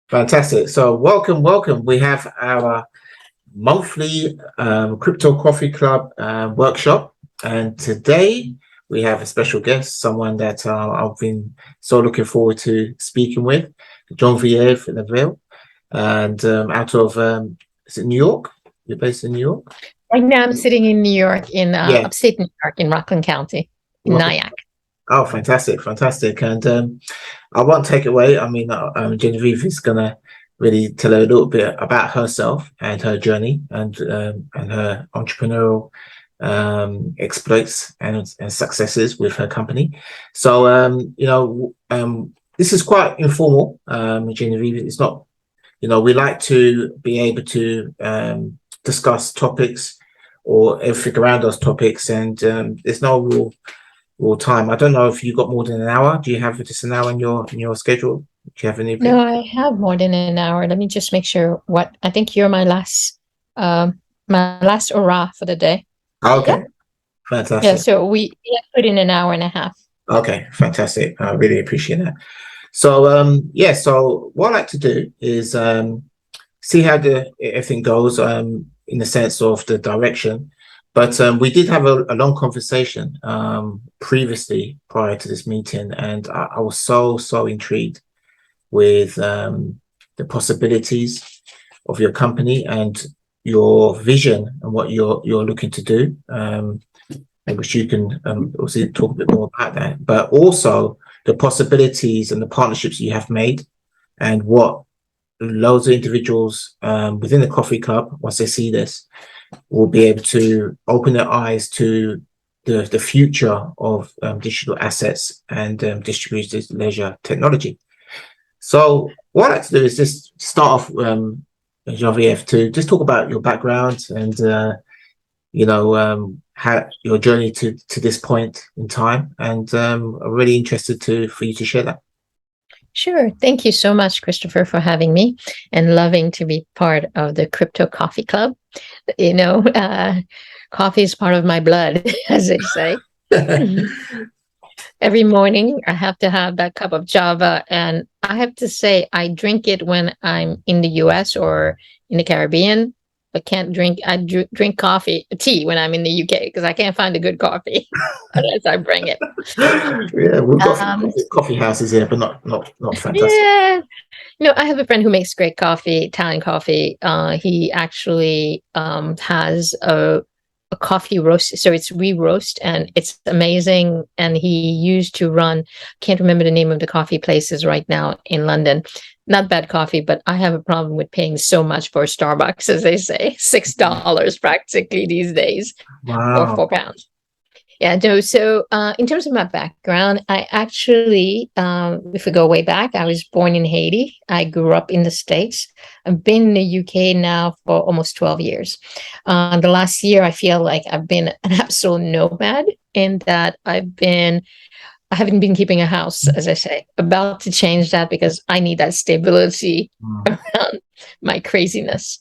Fantastic. So welcome. We have our monthly Crypto Coffee Club workshop. And today we have a special guest, someone that I've been so looking forward to speaking with, Genevieve Leveille. And out of, is it New York? You're based in New York? Right now, I'm sitting in New York, in Yeah. upstate New York, in Rockland County, in Nyack. Oh, fantastic. And I won't take it away. I mean, Genevieve is going to really tell her a little bit about herself and her journey and her entrepreneurial exploits and successes with her company. So, this is quite informal, Genevieve. It's not, we like to be able to discuss topics or everything around those topics, and there's no real time. I don't know if you got more than an hour. Do you have just an hour in your schedule? Do you have anything? No, I have more than an hour. Let me just make sure. I think you're my last hurrah for the day. Okay, Yeah. fantastic. Yeah, so we put in an hour and a half. Okay, fantastic. I really appreciate that. So so what I like to do is see how everything goes in the sense of the direction. But we did have a long conversation previously prior to this meeting, and I was so intrigued with the possibilities of your company and your vision and what you're looking to do. Which you can also talk a bit more about that, but also the possibilities and the partnerships you have made, and what loads of individuals within the coffee club, once they see this, will be able to open their eyes to the future of digital assets and distributed ledger technology. So what I'd like to do is just start off, Genevieve, to just talk about your background and how your journey to this point in time, and I'm really interested for you to share that. Sure. Thank you so much, Christopher, for having me, and loving to be part of the Crypto Coffee Club. Coffee is part of my blood, as they say. Every morning, I have to have that cup of Java, and I have to say, I drink it when I'm in the US or in the Caribbean. I drink tea when I'm in the UK, because I can't find a good coffee unless I bring it. Yeah, we've got coffee houses here, but not fantastic. Yeah. I have a friend who makes great coffee, Italian coffee. He actually has a coffee roast, so it's re-roast, and it's amazing. And he used to run, can't remember the name of the coffee places right now in London. Not bad coffee, but I have a problem with paying so much for Starbucks, as they say, $6 practically these days. Wow. Or £4. Yeah, no. So in terms of my background, I actually, if we go way back, I was born in Haiti. I grew up in the States. I've been in the UK now for almost 12 years. The last year, I feel like I've been an absolute nomad, in that I haven't been keeping a house, as I say. About to change that, because I need that stability around my craziness.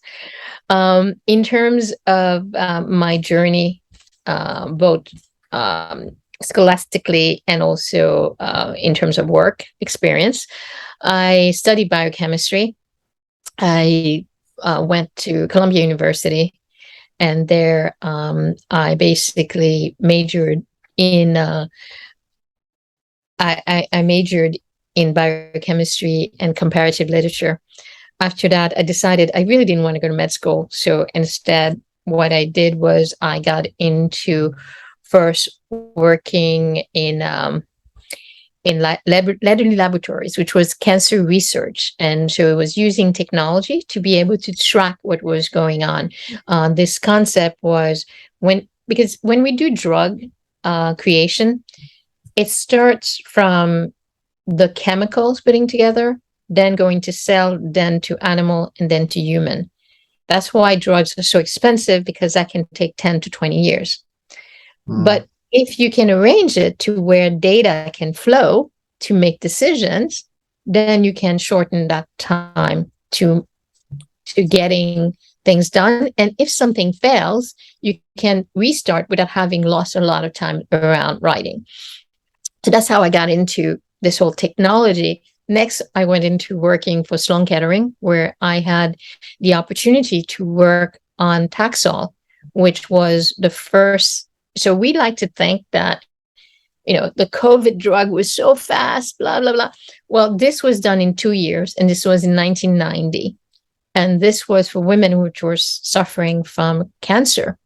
In terms of my journey, both scholastically and also in terms of work experience, I studied biochemistry. I went to Columbia University, and there I basically majored in I majored in biochemistry and comparative literature. After that, I decided I really didn't want to go to med school. So instead, what I did was I got into first working in laboratories, which was cancer research. And so it was using technology to be able to track what was going on. This concept was because when we do drug creation, it starts from the chemicals putting together, then going to cell, then to animal, and then to human. That's why drugs are so expensive, because that can take 10 to 20 years. But if you can arrange it to where data can flow to make decisions, then you can shorten that time to getting things done. And if something fails, you can restart without having lost a lot of time around writing. So that's how I got into this whole technology next, I went into working for Sloan Kettering, where I had the opportunity to work on Taxol, which was the first. So we like to think that, the COVID drug was so fast, blah, blah, blah. Well, this was done in 2 years, and this was in 1990. And this was for women which were suffering from cancer.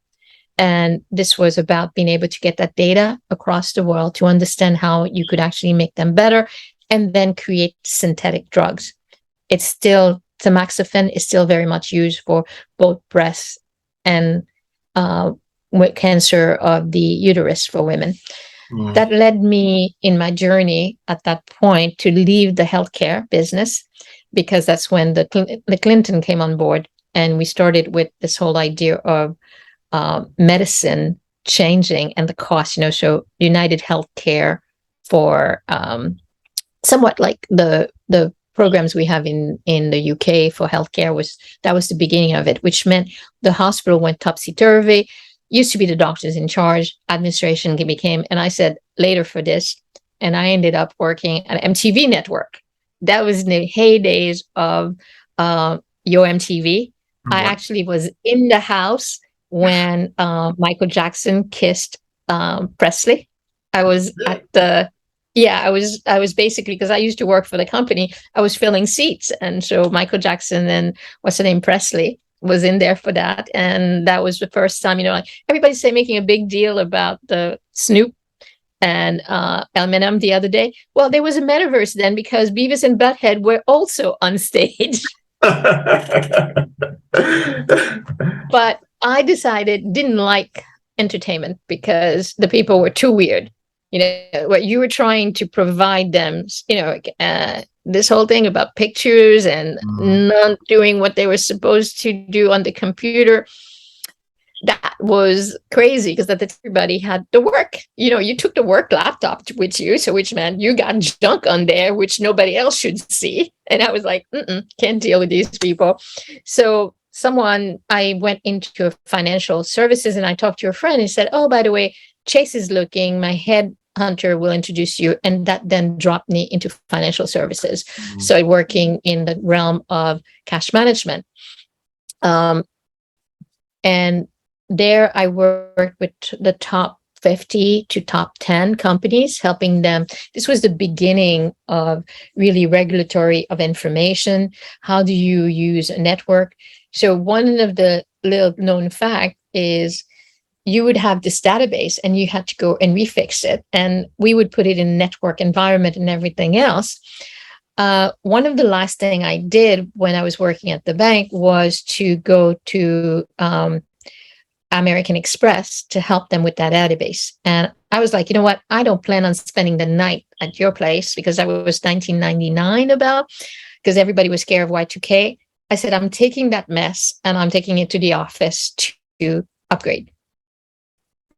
And this was about being able to get that data across the world to understand how you could actually make them better and then create synthetic drugs. It's still, tamoxifen is still very much used for both breast and cancer of the uterus for women. That led me in my journey at that point to leave the healthcare business, because that's when the Clinton came on board, and we started with this whole idea of medicine changing and the cost. So United Healthcare for somewhat like the programs we have in the UK for healthcare was the beginning of it, which meant the hospital went topsy-turvy. Used to be the doctors in charge, administration became, and I said later for this, and I ended up working at MTV Network. That was in the heydays of Yo MTV. I actually was in the house when Michael Jackson kissed Presley. I was at the, I was basically, because I used to work for the company, I was filling seats. And so Michael Jackson and what's her name, Presley, was in there for that. And that was the first time, like everybody's making a big deal about the Snoop and Eminem the other day. Well, there was a metaverse then, because Beavis and Butthead were also on stage. But I didn't like entertainment because the people were too weird. What you were trying to provide them, this whole thing about pictures and not doing what they were supposed to do on the computer, that was crazy, because that everybody had the work. You took the work laptop with you, so which meant you got junk on there which nobody else should see. And I was like, can't deal with these people. So I went into financial services, and I talked to a friend and said, oh, by the way, Chase is looking, my head hunter will introduce you. And that then dropped me into financial services. So working in the realm of cash management. And there I worked with the top 50 to top 10 companies, helping them. This was the beginning of really regulatory of information. How do you use a network? So one of the little known fact is you would have this database and you had to go and refix it. And we would put it in network environment and everything else. One of the last thing I did when I was working at the bank was to go to American Express to help them with that database. And I was like, you know what? I don't plan on spending the night at your place, because that was 1999 because everybody was scared of Y2K. I said, I'm taking that mess and I'm taking it to the office to upgrade.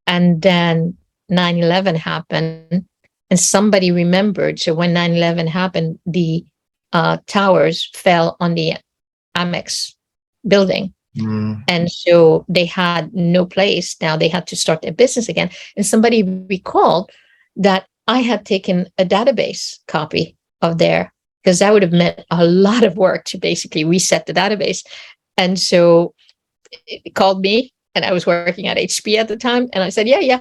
And then 9/11 happened, and somebody remembered. So when 9/11 happened, the towers fell on the Amex building. And so they had no place. Now they had to start their business again. And somebody recalled that I had taken a database copy of there, because that would have meant a lot of work to basically reset the database. And so it called me, and I was working at HP at the time. And I said, yeah.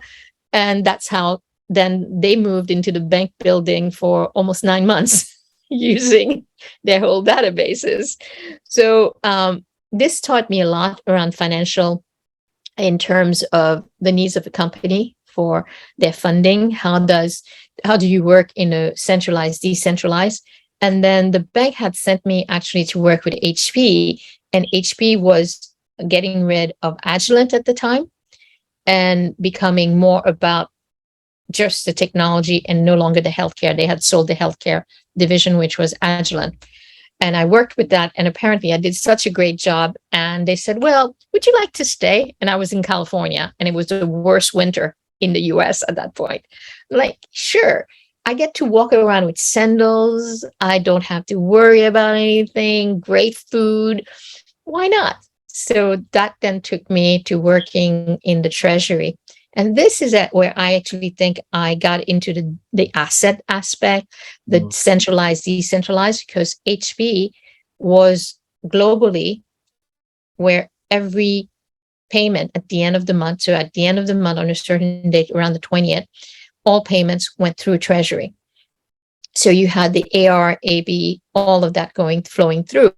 And that's how then they moved into the bank building for almost 9 months using their whole databases. So this taught me a lot around financial, in terms of the needs of a company for their funding. How do you work in a centralized, decentralized? And then the bank had sent me actually to work with HP, and HP was getting rid of Agilent at the time and becoming more about just the technology and no longer the healthcare. They had sold the healthcare division, which was Agilent. And I worked with that, and apparently I did such a great job. And they said, well, would you like to stay? And I was in California, and it was the worst winter in the US at that point. I'm like, sure. I get to walk around with sandals. I don't have to worry about anything. Great food. Why not? So that then took me to working in the treasury. And this is where I actually think I got into the asset aspect, the centralized, decentralized, because HP was globally where every payment at the end of the month, so at the end of the month on a certain date around the 20th, all payments went through Treasury. So you had the AR, AB, all of that flowing through,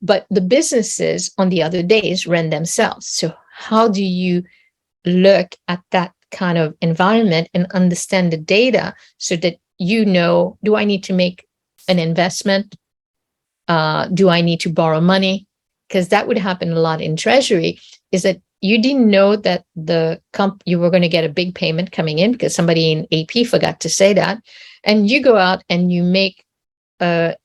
but the businesses on the other days ran themselves. So how do you look at that kind of environment and understand the data so that do I need to make an investment? Do I need to borrow money? Because that would happen a lot in Treasury, is that you didn't know that you were going to get a big payment coming in because somebody in AP forgot to say that. And you go out and you make a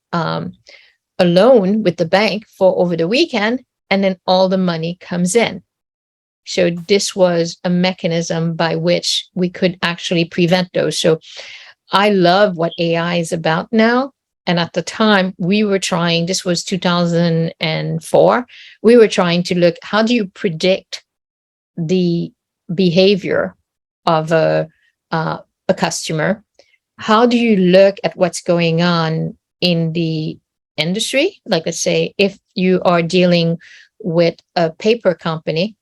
loan with the bank for over the weekend, and then all the money comes in. So this was a mechanism by which we could actually prevent those. So I love what AI is about now. And at the time we were trying, this was 2004, we were trying to look, how do you predict the behavior of a customer? How do you look at what's going on in the industry? Like, let's say if you are dealing with a paper company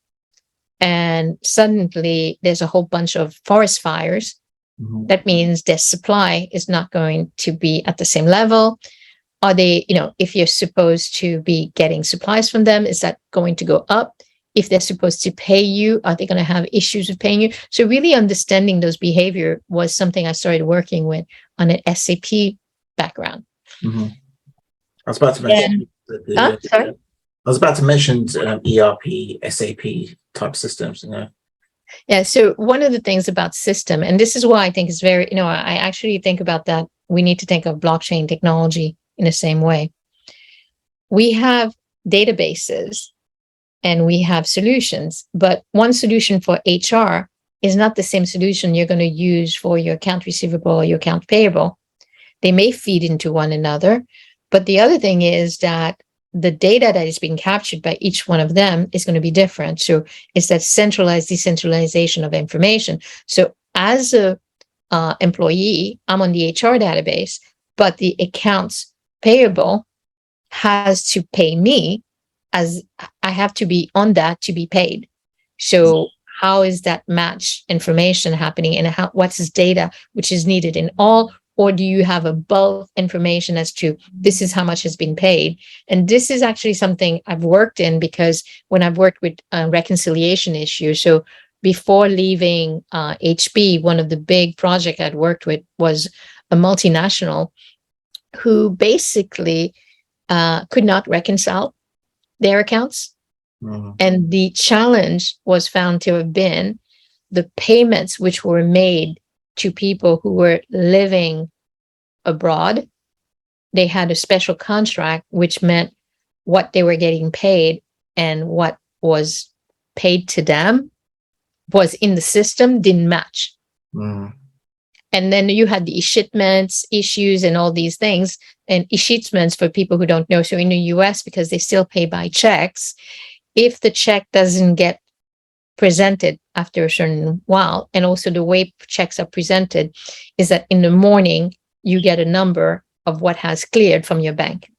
and suddenly there's a whole bunch of forest fires, that means their supply is not going to be at the same level. Are they, if you're supposed to be getting supplies from them, is that going to go up? If they're supposed to pay you, are they going to have issues with paying you? So really understanding those behavior was something I started working with on an SAP background. I was about to mention. Sorry? I was about to mention ERP, SAP type systems. Yeah. So one of the things about system, and this is why I think is very, I actually think about that. We need to think of blockchain technology in the same way. We have databases and we have solutions, but one solution for HR is not the same solution you're going to use for your account receivable or your account payable. They may feed into one another, but the other thing is that the data that is being captured by each one of them is going to be different. So it's that centralized decentralization of information. So as a employee, I'm on the HR database, but the accounts payable has to pay me, as I have to be on that to be paid. So how is that match information happening, and what's this data which is needed in all? Or do you have a bulk information as to this is how much has been paid? And this is actually something I've worked in, because when I've worked with reconciliation issues, so before leaving HB, one of the big projects I'd worked with was a multinational who basically could not reconcile their accounts. And the challenge was found to have been the payments which were made to people who were living abroad. They had a special contract, which meant what they were getting paid and what was paid to them was in the system didn't match. And then you had the shipments issues and all these things. And shipments, for people who don't know, so in the US, because they still pay by checks, if the check doesn't get presented after a certain while, and also the way checks are presented is that in the morning you get a number of what has cleared from your bank,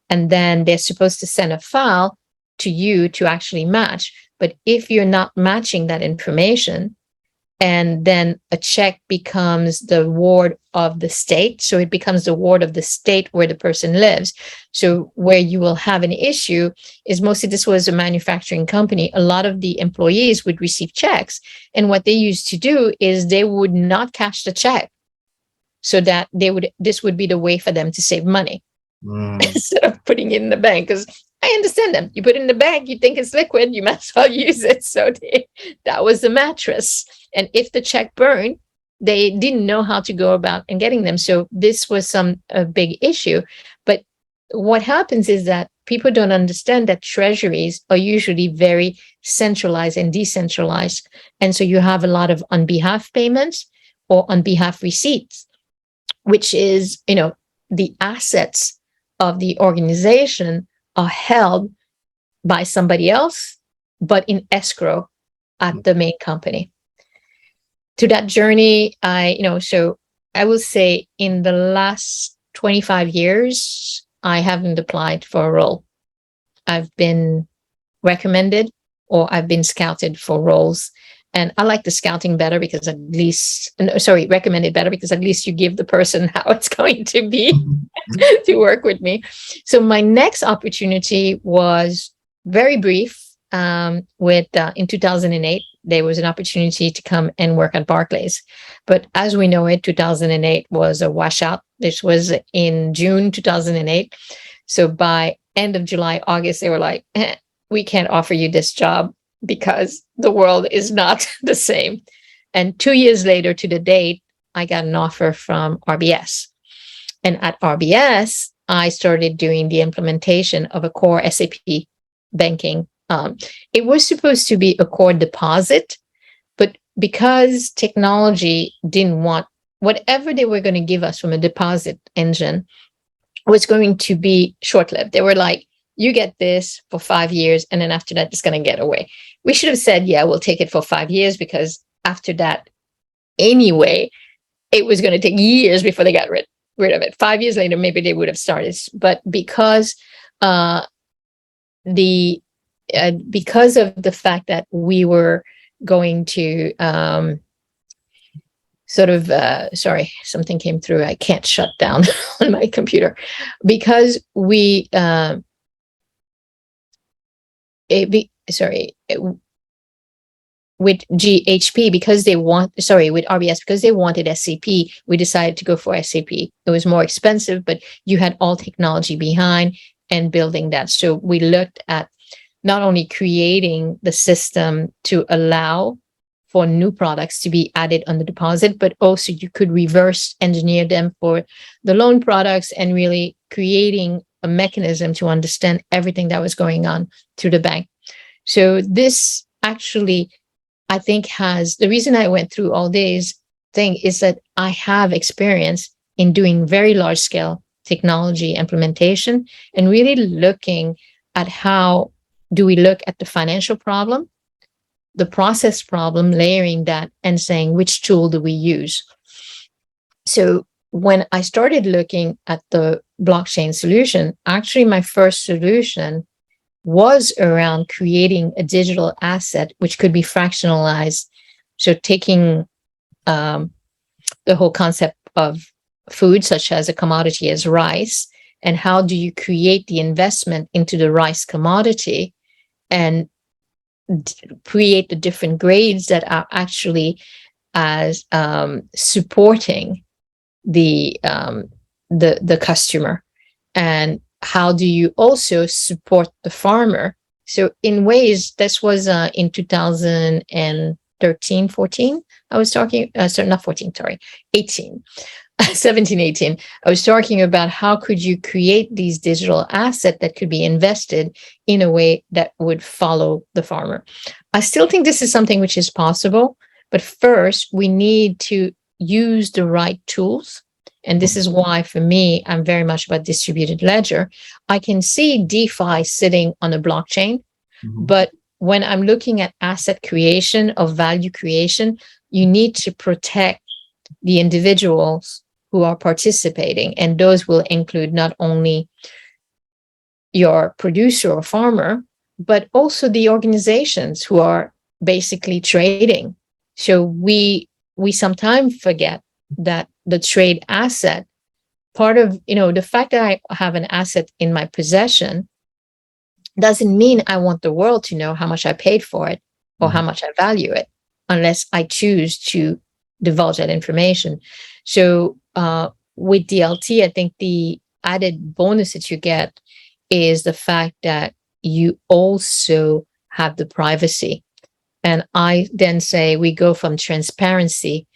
and then they're supposed to send a file to you to actually match. But if you're not matching that information, and then a check becomes the ward of the state, so it becomes the ward of the state where the person lives. So where you will have an issue is, mostly this was a manufacturing company, a lot of the employees would receive checks, and what they used to do is they would not cash the check, so that this would be the way for them to save money instead of putting it in the bank. Because I understand them. You put it in the bank, you think it's liquid, you might as well use it. So that was the mattress. And if the check burned, they didn't know how to go about and getting them. So this was a big issue. But what happens is that people don't understand that treasuries are usually very centralized and decentralized. And so you have a lot of on behalf payments or on behalf receipts, which is, the assets of the organization are held by somebody else, but in escrow at the main company. to that journey, so I will say in the last 25 years, I haven't applied for a role. I've been recommended or I've been scouted for roles. And I like the scouting better because recommended better because at least you give the person how it's going to be to work with me. So my next opportunity was very brief. In 2008, there was an opportunity to come and work at Barclays. But as we know it, 2008 was a washout. This was in June 2008. So by end of July, August, they were like, we can't offer you this job because the world is not the same. And 2 years later to the date, I got an offer from RBS. And at RBS, I started doing the implementation of a core SAP banking. It was supposed to be a core deposit, but because technology didn't want whatever they were going to give us from a deposit engine was going to be short-lived. They were like, you get this for 5 years, and then after that, it's going to get away. We should have said, yeah, we'll take it for 5 years, because after that, anyway, it was going to take years before they got rid of it. 5 years later, maybe they would have started. But because because of the fact that we were going to sorry, something came through. I can't shut down on my computer because with GHP, because with RBS, because they wanted SAP, we decided to go for SAP. It was more expensive, but you had all technology behind and building that. So we looked at not only creating the system to allow for new products to be added on the deposit, but also you could reverse engineer them for the loan products and really creating a mechanism to understand everything that was going on through the bank. So this actually, I think, the reason I went through all this thing is that I have experience in doing very large scale technology implementation and really looking at how do we look at the financial problem, the process problem, layering that and saying, which tool do we use? So when I started looking at the blockchain solution, actually my first solution was around creating a digital asset, which could be fractionalized. So taking the whole concept of food, such as a commodity as rice, and how do you create the investment into the rice commodity and create the different grades that are actually as supporting the customer, and how do you also support the farmer? So in ways, this was in 2013, 14, I was talking, not 14, sorry, 18, 17, 18. I was talking about how could you create these digital assets that could be invested in a way that would follow the farmer. I still think this is something which is possible, but first we need to use the right tools. And this is why, for me, I'm very much about distributed ledger. I can see DeFi sitting on a blockchain, but when I'm looking at asset creation, of value creation, you need to protect the individuals who are participating. And those will include not only your producer or farmer, but also the organizations who are basically trading. So we sometimes forget that the trade asset, part of, the fact that I have an asset in my possession doesn't mean I want the world to know how much I paid for it or how much I value it, unless I choose to divulge that information. So with DLT, I think the added bonus that you get is the fact that you also have the privacy. And I then say we go from transparency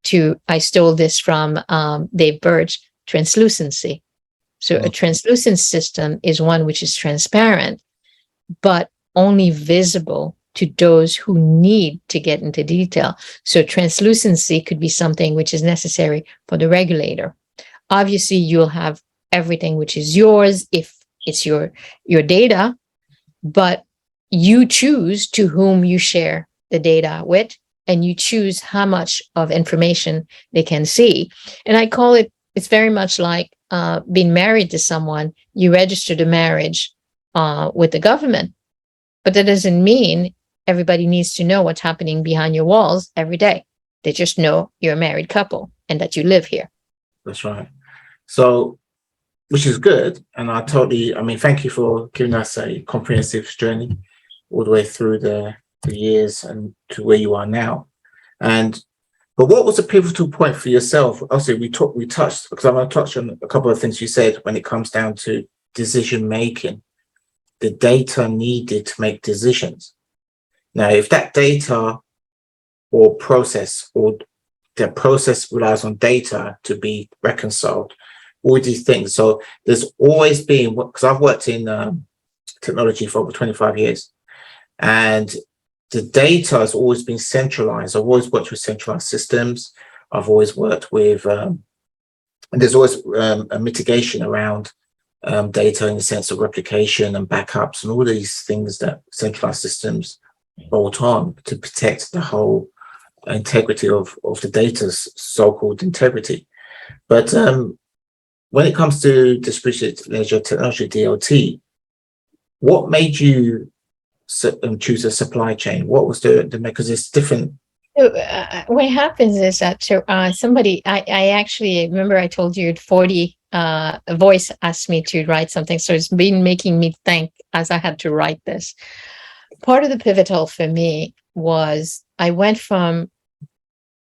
to, I stole this from Dave Burge, translucency. So a translucent system is one which is transparent, but only visible to those who need to get into detail. So translucency could be something which is necessary for the regulator. Obviously, you'll have everything which is yours if it's your data, but you choose to whom you share the data with, and you choose how much of information they can see. And I call it, it's very much like being married to someone. You register the marriage with the government, but that doesn't mean everybody needs to know what's happening behind your walls every day. They just know you're a married couple and that you live here. That's right. So, which is good. And I mean, thank you for giving us a comprehensive journey all the way through the years and to where you are now. But what was the pivotal point for yourself? Obviously, we touched, because I'm going to touch on a couple of things you said when it comes down to decision making, the data needed to make decisions. Now, if that data or process, or the process relies on data to be reconciled, all these things. So there's always been, because I've worked in technology for over 25 years, and the data has always been centralized. I've always worked with centralized systems. I've always worked with, and there's always a mitigation around data in the sense of replication and backups and all these things that centralized systems bolt on to protect the whole integrity of the data's so-called integrity. But when it comes to distributed ledger technology, DLT, what made you choose a supply chain? What was the because it's different. So, what happens is that somebody, I actually remember I told you at 40, a voice asked me to write something. So it's been making me think as I had to write this. Part of the pivotal for me was I went from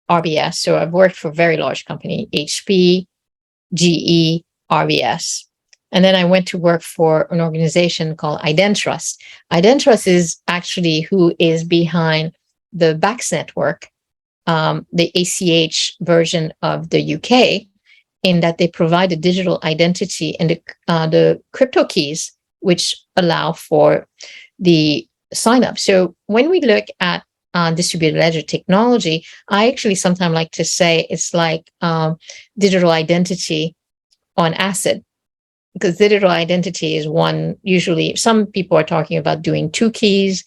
RBS. So I've worked for a very large company, HP, GE, RBS. And then I went to work for an organization called Identrust. Identrust is actually who is behind the BACS network, the ACH version of the UK, in that they provide a digital identity and the crypto keys, which allow for the sign up. So when we look at distributed ledger technology, I actually sometimes like to say it's like digital identity on acid, because digital identity is one, usually some people are talking about doing two keys,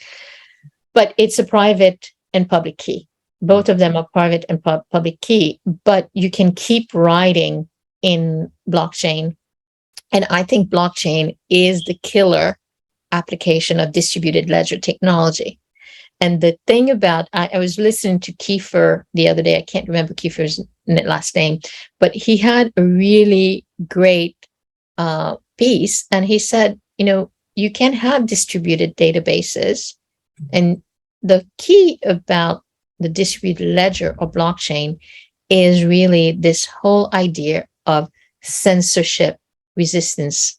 but it's a private and public key. Both of them are private and public key, but you can keep writing in blockchain. And I think blockchain is the killer application of distributed ledger technology. And the thing about, I was listening to Kiefer the other day, I can't remember Kiefer's last name, but he had a really great piece. And he said, you can have distributed databases. And the key about the distributed ledger or blockchain is really this whole idea of censorship resistance.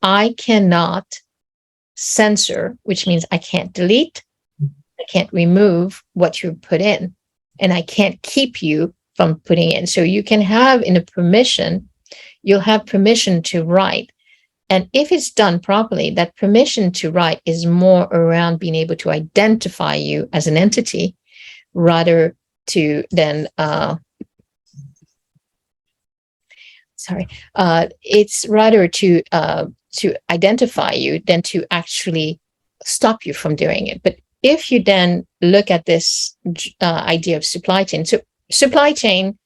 I cannot censor, which means I can't delete, I can't remove what you put in, and I can't keep you from putting in. So you can have in a permission, you'll have permission to write. And if it's done properly, that permission to write is more around being able to identify you as an entity rather to than, it's rather to identify you than to actually stop you from doing it. But if you then look at this idea of supply chain, so supply chain,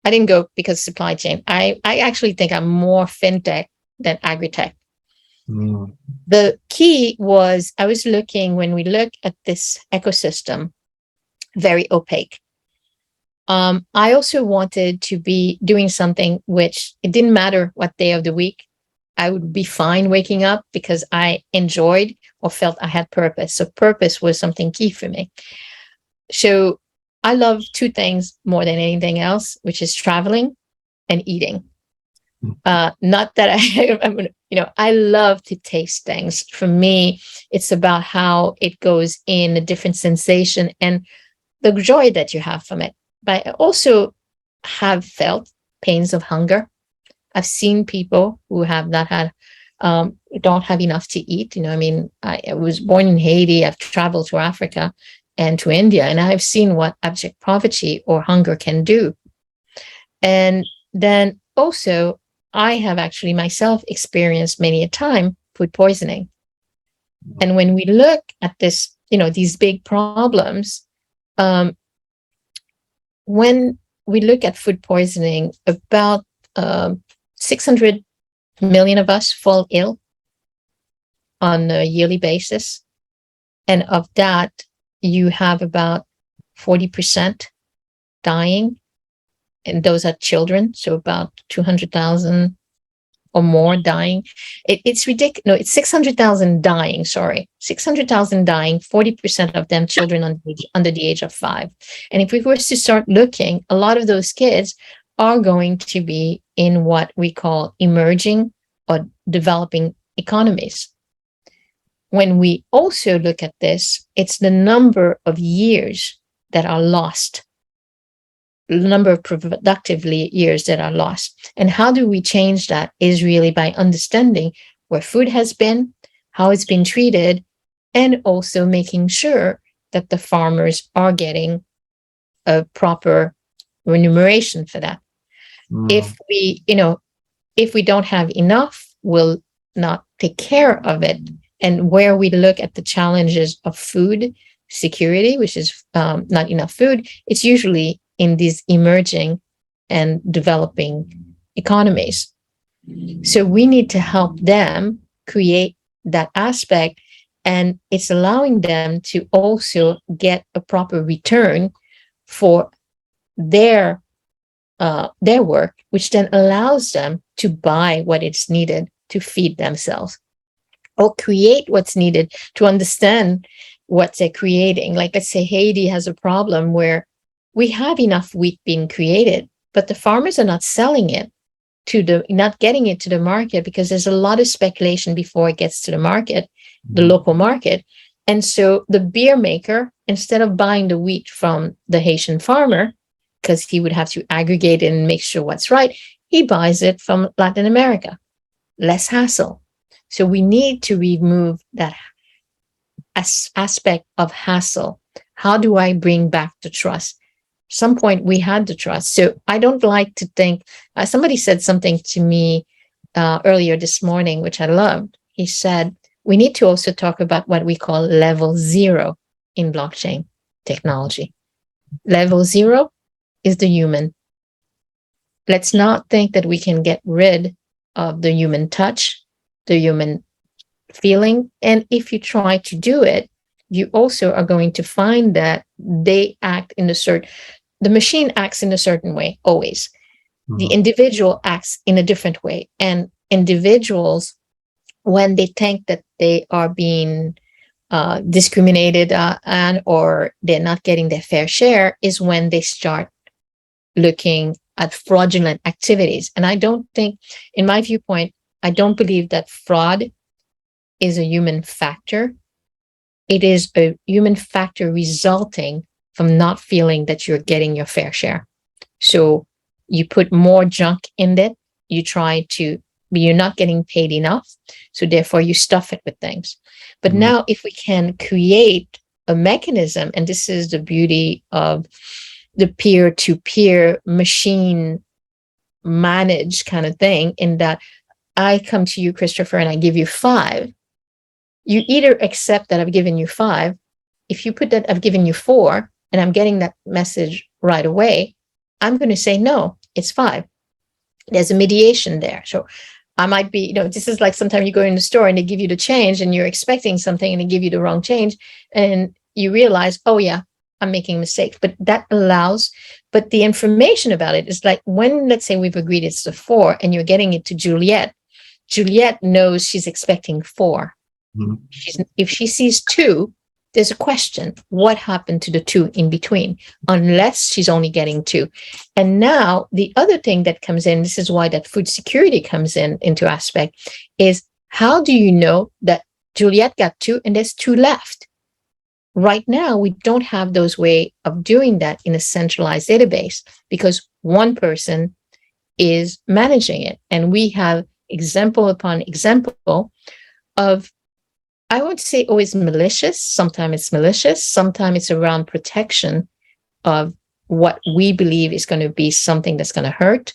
I didn't go because supply chain. I actually think I'm more fintech than agri-tech. Mm. The key was I was looking, when we look at this ecosystem, very opaque. I also wanted to be doing something which it didn't matter what day of the week. I would be fine waking up because I enjoyed or felt I had purpose. So purpose was something key for me. So I love two things more than anything else, which is traveling and eating. Not that I love to taste things. For me, it's about how it goes in, a different sensation and the joy that you have from it. But I also have felt pains of hunger. I've seen people who have not had, don't have enough to eat. I was born in Haiti. I've traveled to Africa and to India, and I've seen what abject poverty or hunger can do. And then also, I have actually myself experienced many a time food poisoning. And when we look at this, these big problems, when we look at food poisoning, about 600 million of us fall ill on a yearly basis. And of that, you have about 40% dying. And those are children. So about 200,000 or more dying. It's ridiculous. No, it's 600,000 dying. Sorry. 600,000 dying, 40% of them children under the age of 5. And if we were to start looking, a lot of those kids are going to be in what we call emerging or developing economies. When we also look at this, it's the number of years that are lost, the number of productive years that are lost. And how do we change that is really by understanding where food has been, how it's been treated, and also making sure that the farmers are getting a proper remuneration for that. If we don't have enough, we'll not take care of it. And where we look at the challenges of food security, which is not enough food, it's usually in these emerging and developing economies. So we need to help them create that aspect, and it's allowing them to also get a proper return for their work, which then allows them to buy what is needed to feed themselves or create what's needed to understand what they're creating. Like, let's say Haiti has a problem where we have enough wheat being created, but the farmers are not selling it not getting it to the market, because there's a lot of speculation before it gets to the market, the local market. And so the beer maker, instead of buying the wheat from the Haitian farmer, because he would have to aggregate it and make sure what's right, he buys it from Latin America. Less hassle. So we need to remove that aspect of hassle. How do I bring back the trust? Some point we had the trust. So I don't like to think, somebody said something to me earlier this morning, which I loved. He said, we need to also talk about what we call level 0 in blockchain technology. Level 0 is the human. Let's not think that we can get rid of the human touch, the human feeling. And if you try to do it, you also are going to find that they act in the machine acts in a certain way, always. The individual acts in a different way. And individuals, when they think that they are being discriminated or they're not getting their fair share, is when they start looking at fraudulent activities. And I don't think, in my viewpoint, I don't believe that fraud is a human factor. It is a human factor resulting from not feeling that you're getting your fair share. So you put more junk in it, you're not getting paid enough. So therefore you stuff it with things. But now if we can create a mechanism, and this is the beauty of the peer-to-peer machine managed kind of thing, in that I come to you, Christopher, and I give you 5. You either accept that I've given you 5. If you put that I've given you 4, and I'm getting that message right away, I'm going to say, no, it's 5. There's a mediation there. So I might be, this is like sometimes you go in the store and they give you the change and you're expecting something and they give you the wrong change. And you realize, oh yeah, I'm making mistakes. But that allows, but the information about it is like when, let's say we've agreed it's the 4 and you're getting it to Juliet, Juliet knows she's expecting 4. If she sees 2, there's a question, what happened to the 2 in between, unless she's only getting 2. And now the other thing that comes in, this is why that food security comes into aspect, is how do you know that Juliet got 2 and there's 2 left? Right now, we don't have those way of doing that in a centralized database because one person is managing it. And we have example upon example of, I would say always malicious. Sometimes it's malicious. Sometimes it's around protection of what we believe is going to be something that's going to hurt.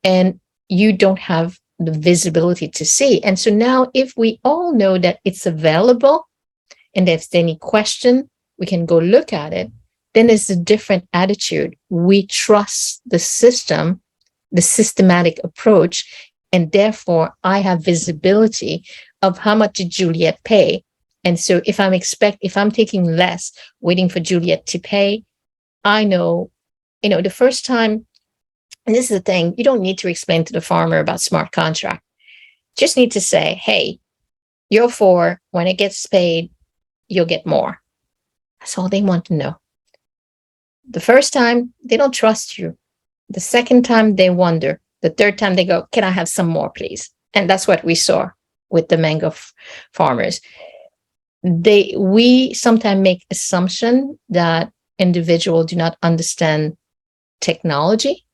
And you don't have the visibility to see. And so now if we all know that it's available and if there's any question, we can go look at it. then it's a different attitude. We trust the system, the systematic approach, and therefore I have visibility of how much did Juliet pay. And so if I'm taking less, waiting for Juliet to pay, I know, the first time, and this is the thing, you don't need to explain to the farmer about smart contract. Just need to say, hey, you're for, when it gets paid, you'll get more. That's all they want to know. The first time, they don't trust you. The second time, they wonder. The third time, they go, can I have some more, please? And that's what we saw with the mango farmers. We sometimes make assumption that individuals do not understand technology.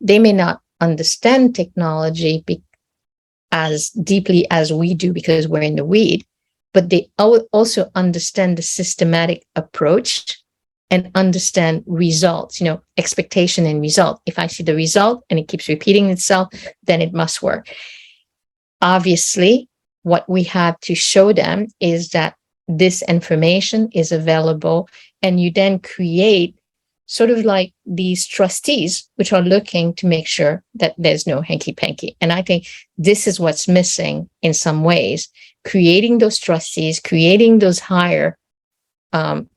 They may not understand technology as deeply as we do because we're in the weed, but they also understand the systematic approach and understand results, expectation and result. If I see the result and it keeps repeating itself, then it must work. Obviously, what we have to show them is that this information is available, and you then create sort of like these trustees, which are looking to make sure that there's no hanky-panky. And I think this is what's missing in some ways, creating those trustees, creating those higher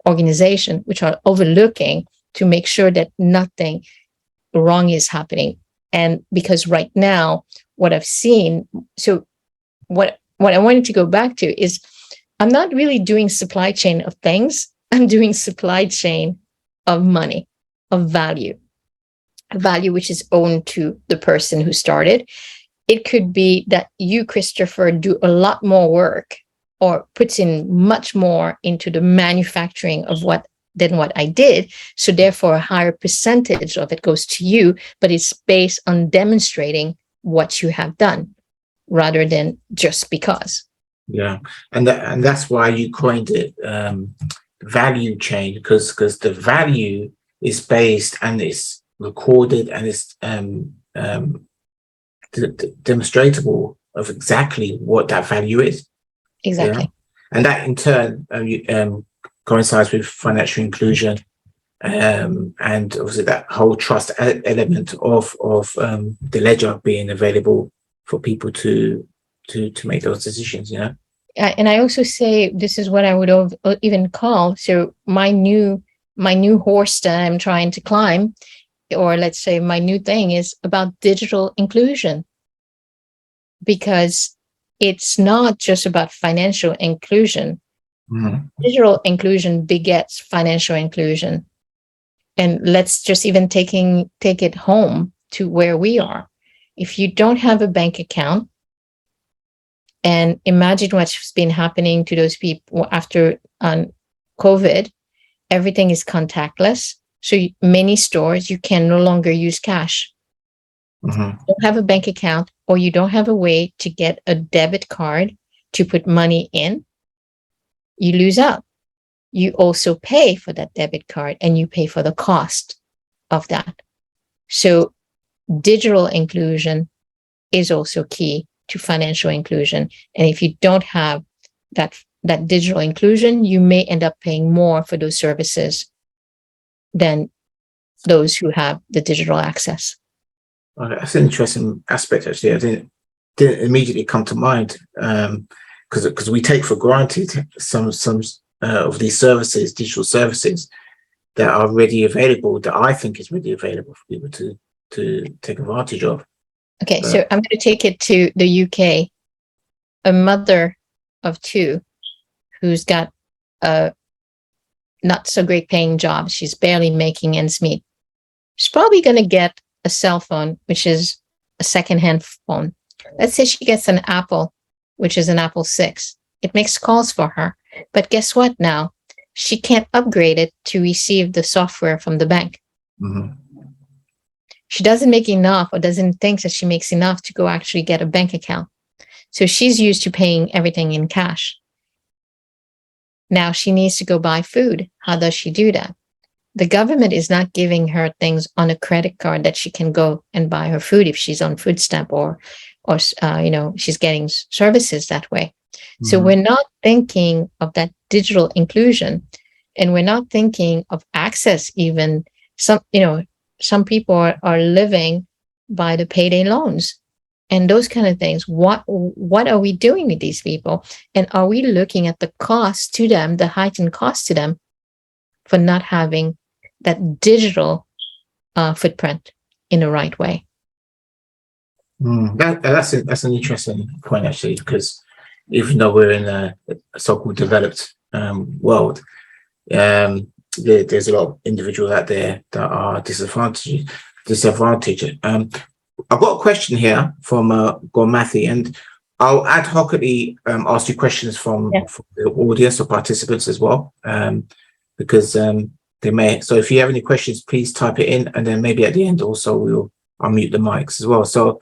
organizations, which are overlooking to make sure that nothing wrong is happening. And because right now, what I've seen, so what I wanted to go back to is, I'm not really doing supply chain of things. I'm doing supply chain of money, of value which is owned to the person who started. It could be that you, Christopher, do a lot more work or puts in much more into the manufacturing of than what I did. So therefore, a higher percentage of it goes to you, but it's based on demonstrating what you have done rather than just because. Yeah, and that's why you coined it value chain, because the value is based and it's recorded and it's demonstrable of exactly what that value is. Exactly. Yeah? And that in turn coincides with financial inclusion, and obviously that whole trust element of the ledger being available for people to make those decisions. And I also say, this is what I would even call, so my new horse that I'm trying to climb, or let's say my new thing, is about digital inclusion, because it's not just about financial inclusion. Mm-hmm. Digital inclusion begets financial inclusion. And let's just even take it home to where we are. If you don't have a bank account, and imagine what's been happening to those people after COVID, everything is contactless. So many stores, you can no longer use cash. Mm-hmm. You don't have a bank account, or you don't have a way to get a debit card to put money in, you lose out. You also pay for that debit card, and you pay for the cost of that. So digital inclusion is also key to financial inclusion. And if you don't have that digital inclusion, you may end up paying more for those services than those who have the digital access. Okay, that's an interesting aspect, actually. I didn't immediately come to mind, because we take for granted some of these services, digital services, that are readily available, that I think is readily available for people to take advantage of. Okay, so I'm going to take it to the UK. A mother of two who's got a not so great paying job. She's barely making ends meet. She's probably going to get a cell phone, which is a secondhand phone. Let's say she gets an Apple, which is an Apple 6. It makes calls for her. But guess what now? She can't upgrade it to receive the software from the bank. Mm-hmm. She doesn't make enough, or doesn't think that she makes enough to go actually get a bank account. So she's used to paying everything in cash. Now she needs to go buy food. How does she do that? The government is not giving her things on a credit card that she can go and buy her food if she's on food stamp or she's getting services that way. Mm-hmm. So we're not thinking of that digital inclusion. and we're not thinking of access. Even some people are living by the payday loans and those kind of things. What are we doing with these people? And are we looking at the cost to them, the heightened cost to them for not having that digital footprint in the right way? That's an interesting point, actually, because even though we're in a so-called developed world, there's a lot of individuals out there that are disadvantaged. I've got a question here from Gormathi, and I'll ad hocly ask you questions from the audience or participants as well, because they may. So if you have any questions, please type it in, and then maybe at the end also we'll unmute the mics as well. So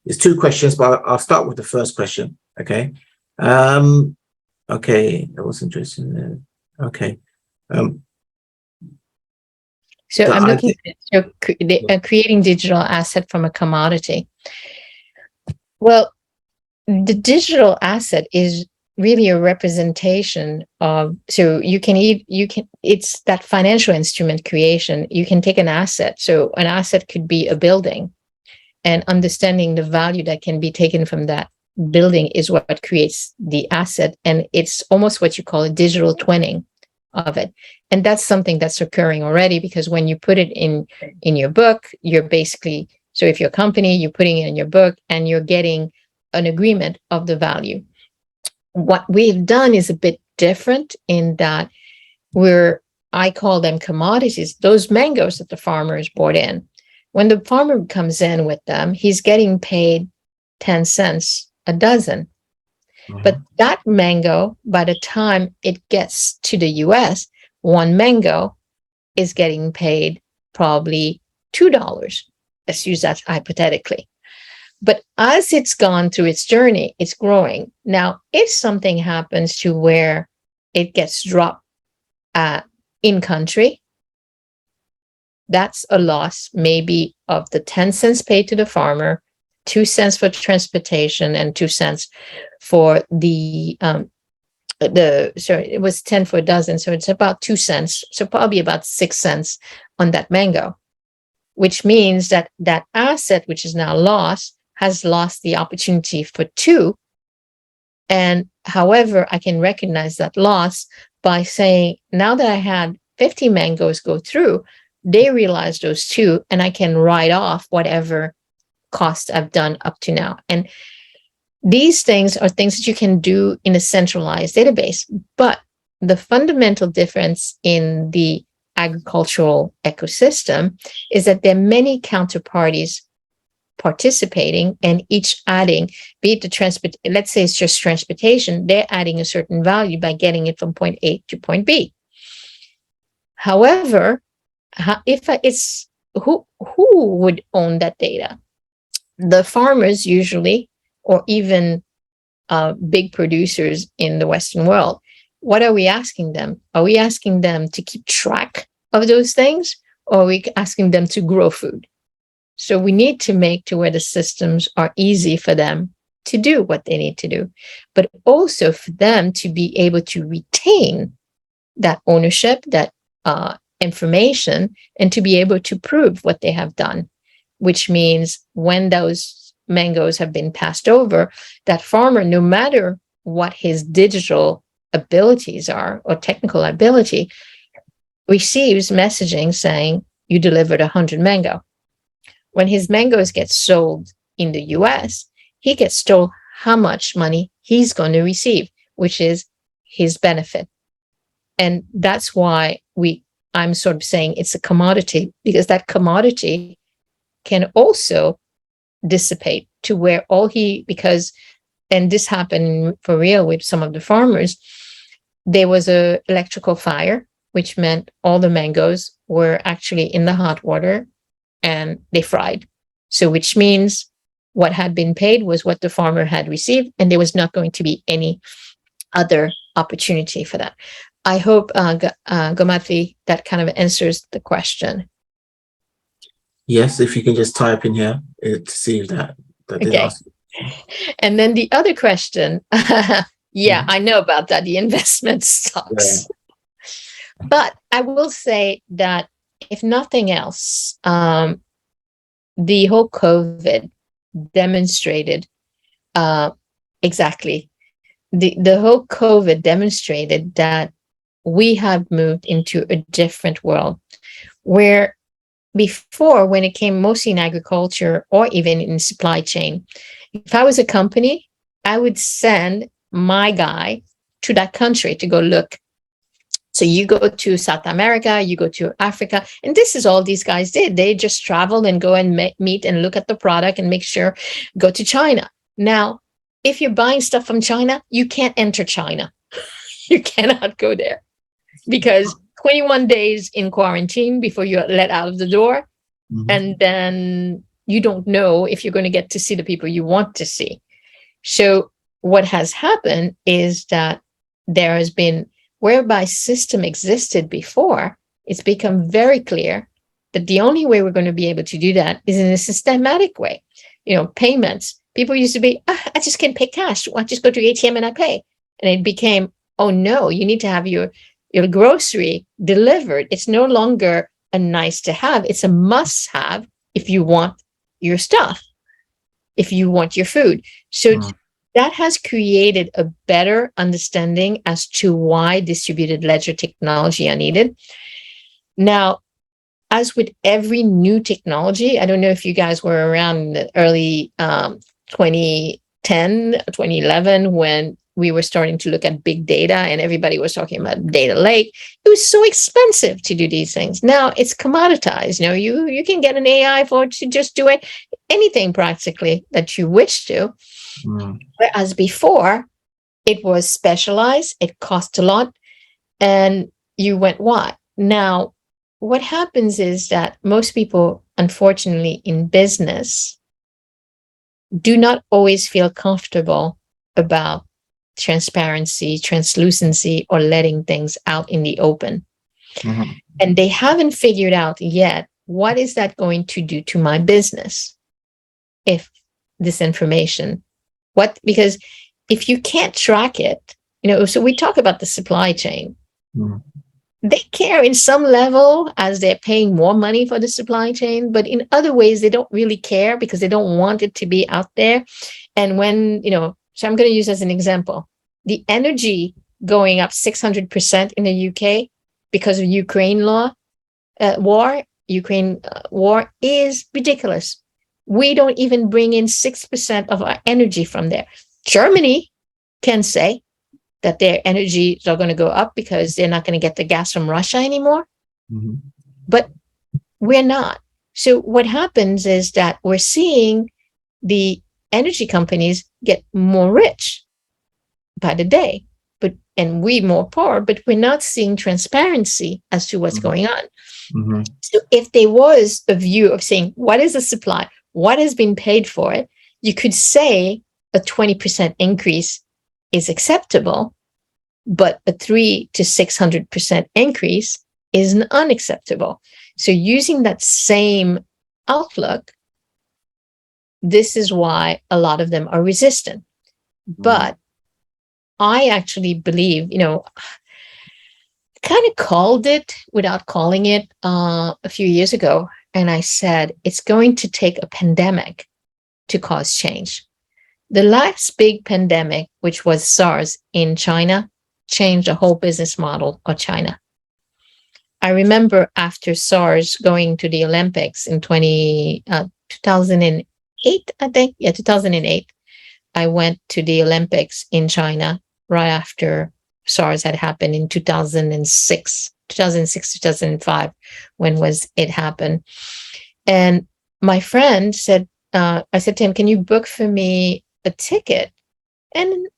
there's two questions, but I'll start with the first question. Okay. Okay, that was interesting. Okay. So I'm looking at creating digital asset from a commodity. Well, the digital asset is really a representation of, so it's that financial instrument creation. You can take an asset. So an asset could be a building, and understanding the value that can be taken from that building is what creates the asset. And it's almost what you call a digital twinning of it. And that's something that's occurring already, because when you put it in your book, you're basically, so if you're a company, you're putting it in your book and you're getting an agreement of the value. What we've done is a bit different in that I call them commodities, those mangoes that the farmers brought in. When the farmer comes in with them, he's getting paid 10 cents a dozen. But that mango, by the time it gets to the US, one mango is getting paid probably $2. Let's use that hypothetically. But as it's gone through its journey, it's growing. Now, if something happens to where it gets dropped in country, that's a loss maybe of the 10 cents paid to the farmer, 2 cents for transportation, and 2 cents for sorry, it was 10 for a dozen. So it's about 2 cents. So probably about 6 cents on that mango, which means that that asset, which is now lost, has lost the opportunity for 2. And however, I can recognize that loss by saying, now that I had 50 mangoes go through, they realize those 2, and I can write off whatever cost I've done up to now. And these things are things that you can do in a centralized database. But the fundamental difference in the agricultural ecosystem is that there are many counterparties participating, and each adding, be it the let's say it's just transportation, they're adding a certain value by getting it from point A to point B. However, if it's who would own that data? The farmers usually, or even big producers in the Western world. What are we asking them? Are we asking them to keep track of those things, or are we asking them to grow food? So we need to make to where the systems are easy for them to do what they need to do, but also for them to be able to retain that ownership, that information, and to be able to prove what they have done, which means when those mangoes have been passed over, that farmer, no matter what his digital abilities are or technical ability, receives messaging saying, you delivered 100 mango. When his mangoes get sold in the US, he gets told how much money he's going to receive, which is his benefit. And that's why I'm sort of saying it's a commodity, because that commodity can also dissipate to where and this happened for real with some of the farmers, there was a electrical fire, which meant all the mangoes were actually in the hot water and they fried. So which means what had been paid was what the farmer had received, and there was not going to be any other opportunity for that. I hope, Gormathi, that kind of answers the question. Yes, if you can just type in here to see if that did ask. And then the other question, I know about that, the investment stocks. But I will say that if nothing else, the whole COVID demonstrated exactly the whole COVID demonstrated that we have moved into a different world where before, when it came mostly in agriculture or even in supply chain, if I was a company, I would send my guy to that country to go look. So you go to South America, you go to Africa, and this is all these guys did. They just traveled and go and meet and look at the product and make sure, go to China. Now, if you're buying stuff from China, you can't enter China. You cannot go there because 21 days in quarantine before you're let out of the door. Mhm. And then you don't know if you're going to get to see the people you want to see. So what has happened is that there has been, whereby system existed before, it's become very clear that the only way we're going to be able to do that is in a systematic way. You know, payments. People used to be, I just can't pay cash. I just go to ATM and I pay. And it became, oh no, you need to have your grocery delivered. It's no longer a nice to have. It's a must have if you want your stuff, if you want your food. So that has created a better understanding as to why distributed ledger technology are needed. Now, as with every new technology, I don't know if you guys were around in the early 2010, 2011, when we were starting to look at big data and everybody was talking about data lake. It was so expensive to do these things. Now it's commoditized. You know, you can get an AI for it to just do it, anything practically that you wish to. Whereas before, it was specialized, it cost a lot, and you went, what? Now, what happens is that most people, unfortunately, in business, do not always feel comfortable about transparency, translucency, or letting things out in the open. And they haven't figured out yet, what is that going to do to my business if this information, because if you can't track it, you know, so we talk about the supply chain. They care in some level as they're paying more money for the supply chain, but in other ways, they don't really care because they don't want it to be out there. And when, you know, so I'm going to use as an example, the energy going up 600% in the UK because of Ukraine war is ridiculous. We don't even bring in 6% of our energy from there. Germany can say that their energies are going to go up because they're not going to get the gas from Russia anymore. But we're not. So what happens is that we're seeing the energy companies get more rich by the day, and we more poor, but we're not seeing transparency as to what's going on. So if there was a view of saying, what is the supply? What has been paid for it? You could say a 20% increase is acceptable, but a 300 to 600% increase is unacceptable. So using that same outlook, this is why a lot of them are resistant. But I actually believe, you know, kind of called it without calling it a few years ago. And I said, it's going to take a pandemic to cause change. The last big pandemic, which was SARS in China, changed the whole business model of China. I remember after SARS going to the Olympics in 2008, I think. Yeah, 2008. I went to the Olympics in China right after SARS had happened in 2006, 2005, when was it happened. And my friend said, I said to him, can you book for me a ticket and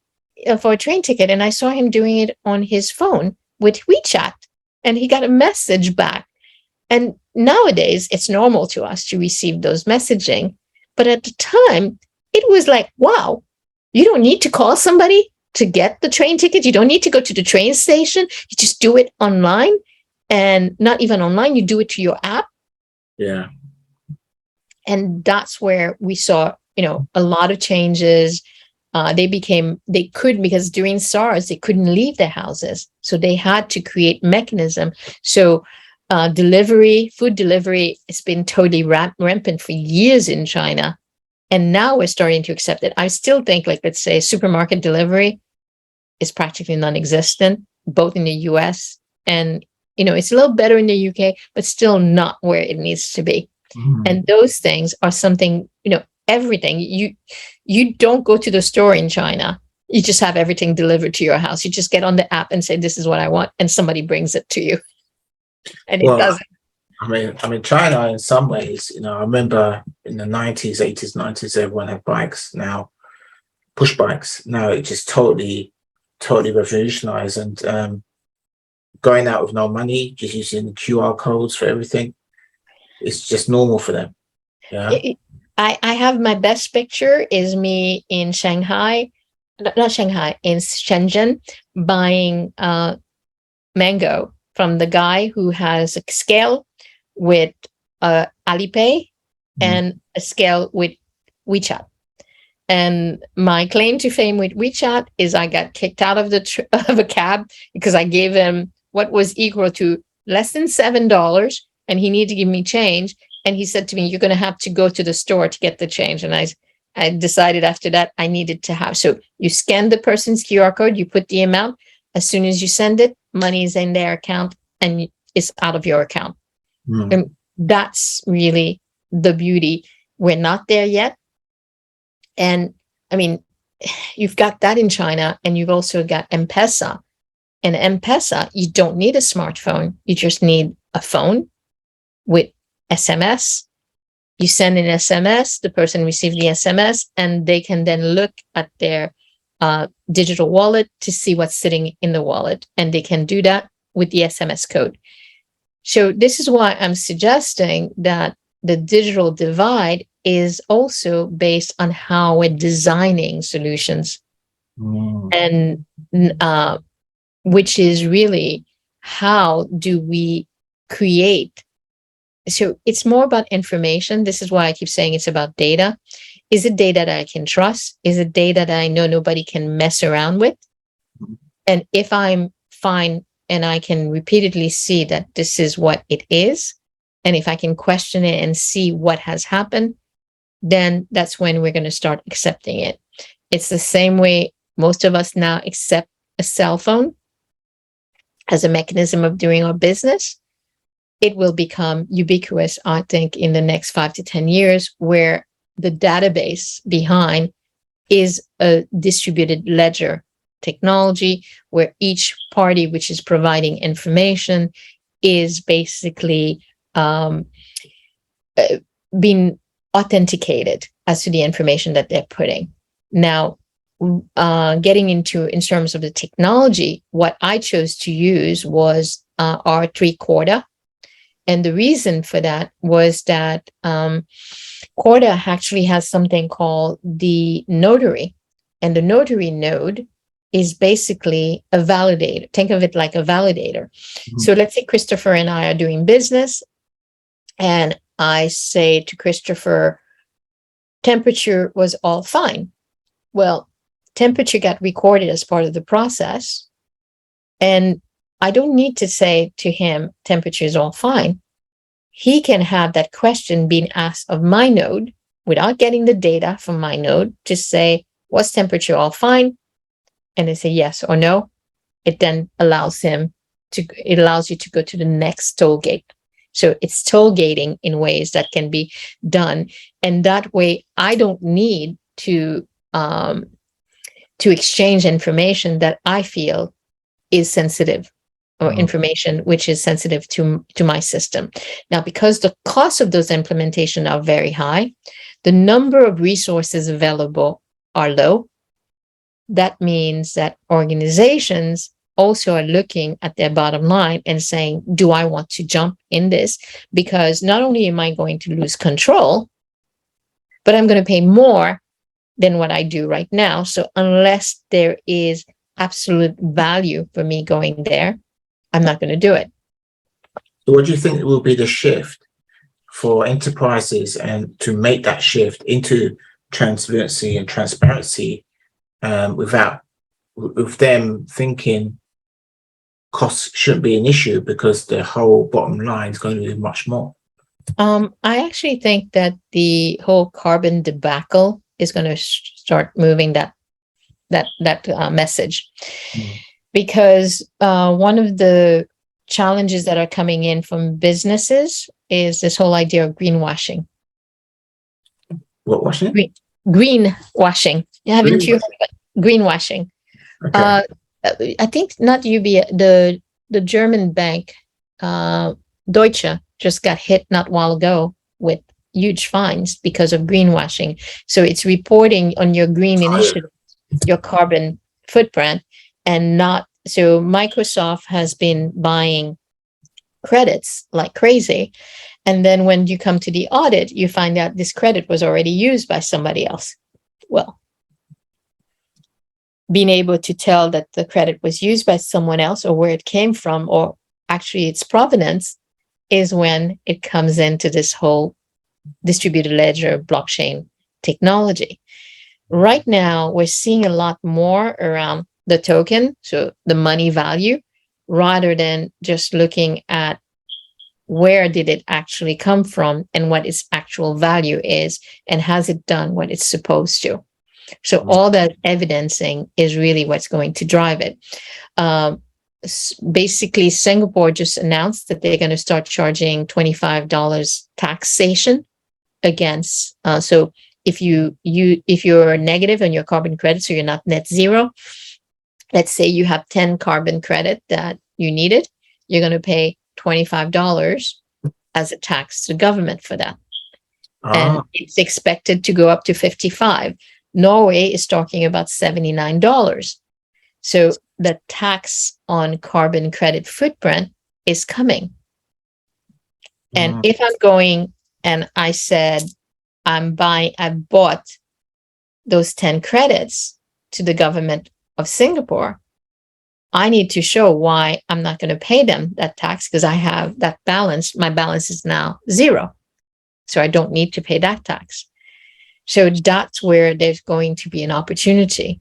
for a train ticket? And I saw him doing it on his phone with WeChat, and he got a message back. And nowadays it's normal to us to receive those messaging. But at the time, it was like, wow, you don't need to call somebody to get the train ticket. You don't need to go to the train station. You just do it online, and not even online. You do it to your app. Yeah. And that's where we saw, you know, a lot of changes. they could, because during SARS, they couldn't leave their houses. So they had to create mechanism. So food delivery has been totally rampant for years in China. And now we're starting to accept it. I still think, like, let's say supermarket delivery is practically non-existent, both in the US and, it's a little better in the UK, but still not where it needs to be. And those things are something, everything. You don't go to the store in China. You just have everything delivered to your house. You just get on the app and say, this is what I want, and somebody brings it to you. And it doesn't. I mean, China in some ways, I remember in the 90s, 80s, 90s, everyone had bikes. Now, push bikes. Now it just totally revolutionized, and going out with no money, just using QR codes for everything. It's just normal for them. Yeah. I have my best picture is me in Shanghai, not Shanghai, in Shenzhen, buying mango from the guy who has a scale with Alipay and a scale with WeChat. And my claim to fame with WeChat is I got kicked out of of a cab because I gave him what was equal to less than $7, and he needed to give me change. And he said to me, you're going to have to go to the store to get the change. And I decided after that I needed to have. So you scan the person's QR code, you put the amount. As soon as you send it, money is in their account and it's out of your account. And that's really the beauty. We're not there yet. And I mean, you've got that in China, and you've also got M-Pesa. And M-Pesa, you don't need a smartphone. You just need a phone with SMS. You send an SMS, the person receives the SMS, and they can then look at their digital wallet to see what's sitting in the wallet. And they can do that with the SMS code. So this is why I'm suggesting that the digital divide is also based on how we're designing solutions. And which is really, how do we create? So it's more about information. This is why I keep saying it's about data. Is it data that I can trust? Is it data that I know nobody can mess around with? And if I'm fine and I can repeatedly see that this is what it is, and if I can question it and see what has happened, then that's when we're going to start accepting it. It's the same way most of us now accept a cell phone as a mechanism of doing our business. It will become ubiquitous, I think, in the next 5 to 10 years, where the database behind is a distributed ledger technology, where each party which is providing information is basically being authenticated as to the information that they're putting. Now, getting into in terms of the technology, what I chose to use was R3 Corda. And the reason for that was that Corda actually has something called the notary. And the notary node is basically a validator. Think of it like a validator. So let's say Christopher and I are doing business, and I say to Christopher, temperature was all fine. Well, temperature got recorded as part of the process. And I don't need to say to him, temperature is all fine. He can have that question being asked of my node without getting the data from my node. Just say, was temperature all fine? And they say yes or no. It then allows you to go to the next toll gate. So it's toll gating in ways that can be done. And that way I don't need to exchange information that I feel is sensitive, or information which is sensitive to my system. Now, because the cost of those implementation are very high, the number of resources available are low. That means that organizations also are looking at their bottom line and saying, do I want to jump in this? Because not only am I going to lose control, but I'm going to pay more than what I do right now. So unless there is absolute value for me going there, I'm not going to do it. So what do you think will be the shift for enterprises and to make that shift into transparency without with them thinking costs shouldn't be an issue because the whole bottom line is going to be much more. I actually think that the whole carbon debacle is going to start moving that message, because one of the challenges that are coming in from businesses is this whole idea of greenwashing. What washing? Greenwashing. Haven't you heard of it? Greenwashing? Okay. I think not UBS, the German bank, Deutsche, just got hit not a while ago with huge fines because of greenwashing. So it's reporting on your green initiative, your carbon footprint, and not. So Microsoft has been buying credits like crazy. And then when you come to the audit, you find out this credit was already used by somebody else. Well, being able to tell that the credit was used by someone else or where it came from, or actually its provenance, is when it comes into this whole distributed ledger blockchain technology. Right now, we're seeing a lot more around the token, so the money value, rather than just looking at where did it actually come from and what its actual value is, and has it done what it's supposed to. So all that evidencing is really what's going to drive it. Basically, Singapore just announced that they're going to start charging $25 taxation against. So if you're negative on your carbon credit, so you're not net zero, let's say you have 10 carbon credit that you needed, you're going to pay $25 as a tax to the government for that. And it's expected to go up to 55. Norway is talking about $79. So the tax on carbon credit footprint is coming. And if I'm going and I said, I bought those 10 credits to the government of Singapore, I need to show why I'm not going to pay them that tax, because I have that balance. My balance is now zero. So I don't need to pay that tax. So that's where there's going to be an opportunity.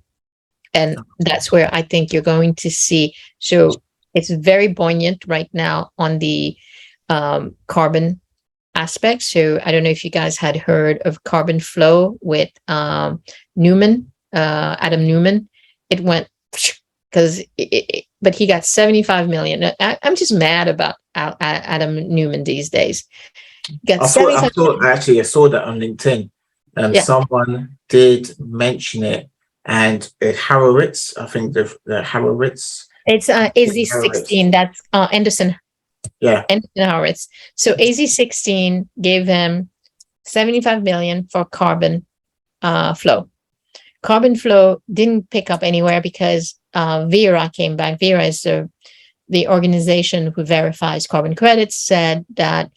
And that's where I think you're going to see. So it's very buoyant right now on the carbon aspect. So I don't know if you guys had heard of Carbon Flow with Newman, Adam Newman. It went because, but he got 75 million. I'm just mad about Adam Newman these days. I saw that on LinkedIn. Someone did mention it, and Harrowitz, I think the Harrowitz. It's AZ16. That's Anderson. Yeah. Anderson Harrowitz. So AZ16 gave him 75 million for Carbon Flow. Carbon Flow didn't pick up anywhere because Vera came back. Vera is the organization who verifies carbon credits, said that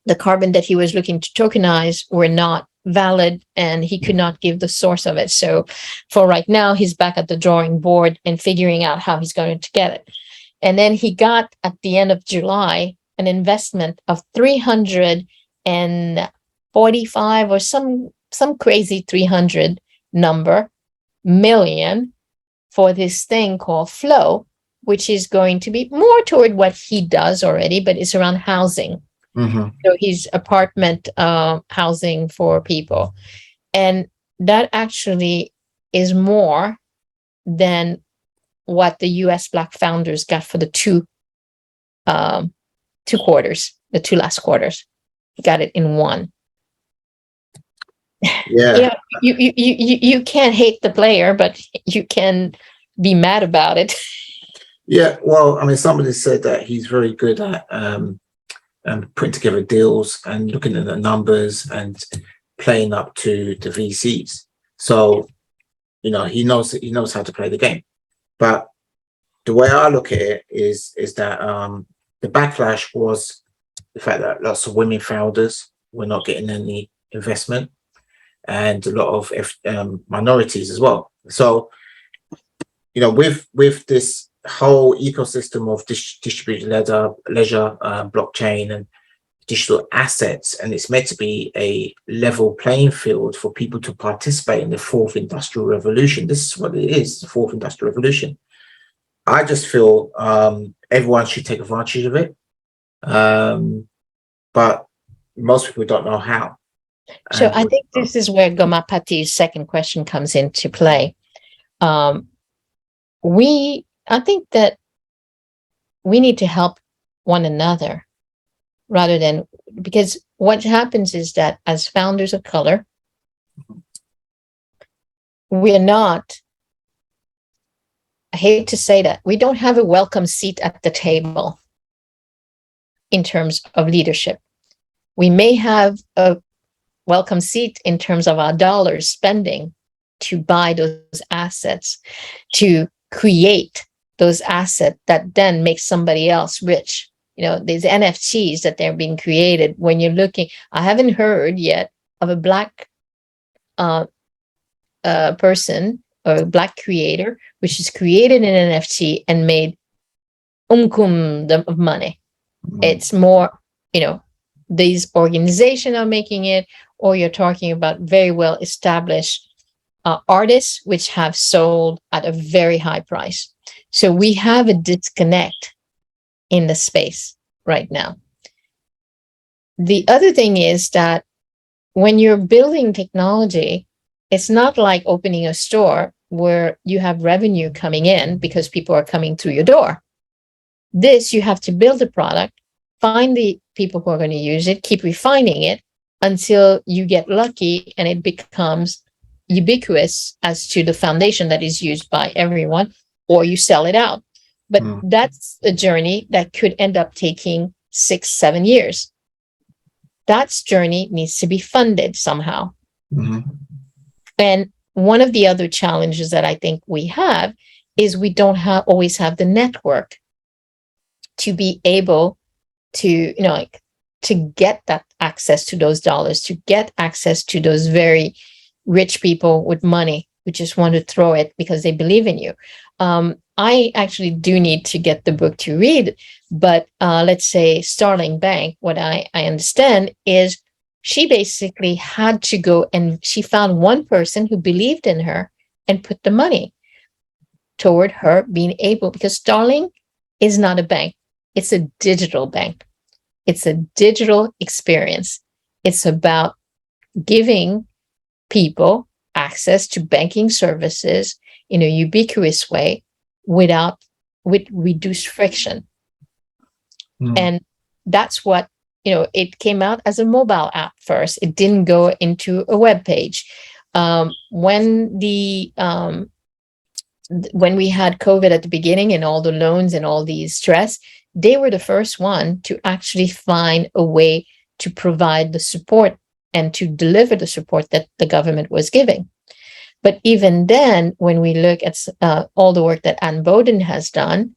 the carbon that he was looking to tokenize were not valid, and he could not give the source of it. So for right now, he's back at the drawing board and figuring out how he's going to get it. And then he got, at the end of July, an investment of 345 or some crazy 300 million for this thing called Flow, which is going to be more toward what he does already, but it's around housing. So he's apartment housing for people. And that actually is more than what the US Black founders got for the two quarters, the two last quarters. He got it in one. Yeah. You can't hate the player, but you can be mad about it. Yeah, well, I mean, somebody said that he's very good at putting together deals and looking at the numbers and playing up to the VCs. So, he knows how to play the game. But the way I look at it is that the backlash was the fact that lots of women founders were not getting any investment, and a lot of minorities as well. So, with this whole ecosystem of distributed ledger blockchain, and digital assets, and it's meant to be a level playing field for people to participate in the fourth industrial revolution. This is what it is, the fourth industrial revolution. I just feel everyone should take advantage of it, but most people don't know how. So I think this is where Gomapati's second question comes into play. I think that we need to help one another rather than, because what happens is that as founders of color, we're not, I hate to say that, we don't have a welcome seat at the table in terms of leadership. We may have a welcome seat in terms of our dollars spending to buy those assets, to create those assets that then make somebody else rich. These NFTs that they're being created. When you're looking, I haven't heard yet of a Black person or a Black creator which is created an NFT and made of money. It's more, these organizations are making it, or you're talking about very well established artists which have sold at a very high price. So we have a disconnect in the space right now. The other thing is that when you're building technology, it's not like opening a store where you have revenue coming in because people are coming through your door. This, you have to build a product, find the people who are going to use it, keep refining it until you get lucky and it becomes ubiquitous as to the foundation that is used by everyone, or you sell it out. But that's a journey that could end up taking 6-7 years. That journey needs to be funded somehow. And one of the other challenges that I think we have is we don't always have the network to be able to, to get that access to those dollars, to get access to those very rich people with money who just want to throw it because they believe in you. I actually do need to get the book to read, but let's say Starling Bank, what I understand is she basically had to go and she found one person who believed in her and put the money toward her being able, because Starling is not a bank. It's a digital bank. It's a digital experience. It's about giving people access to banking services in a ubiquitous way with reduced friction. And that's what, it came out as a mobile app first. It didn't go into a web page. When we had COVID at the beginning and all the loans and all these stress, they were the first one to actually find a way to provide the support and to deliver the support that the government was giving. But even then, when we look at all the work that Anne Boden has done,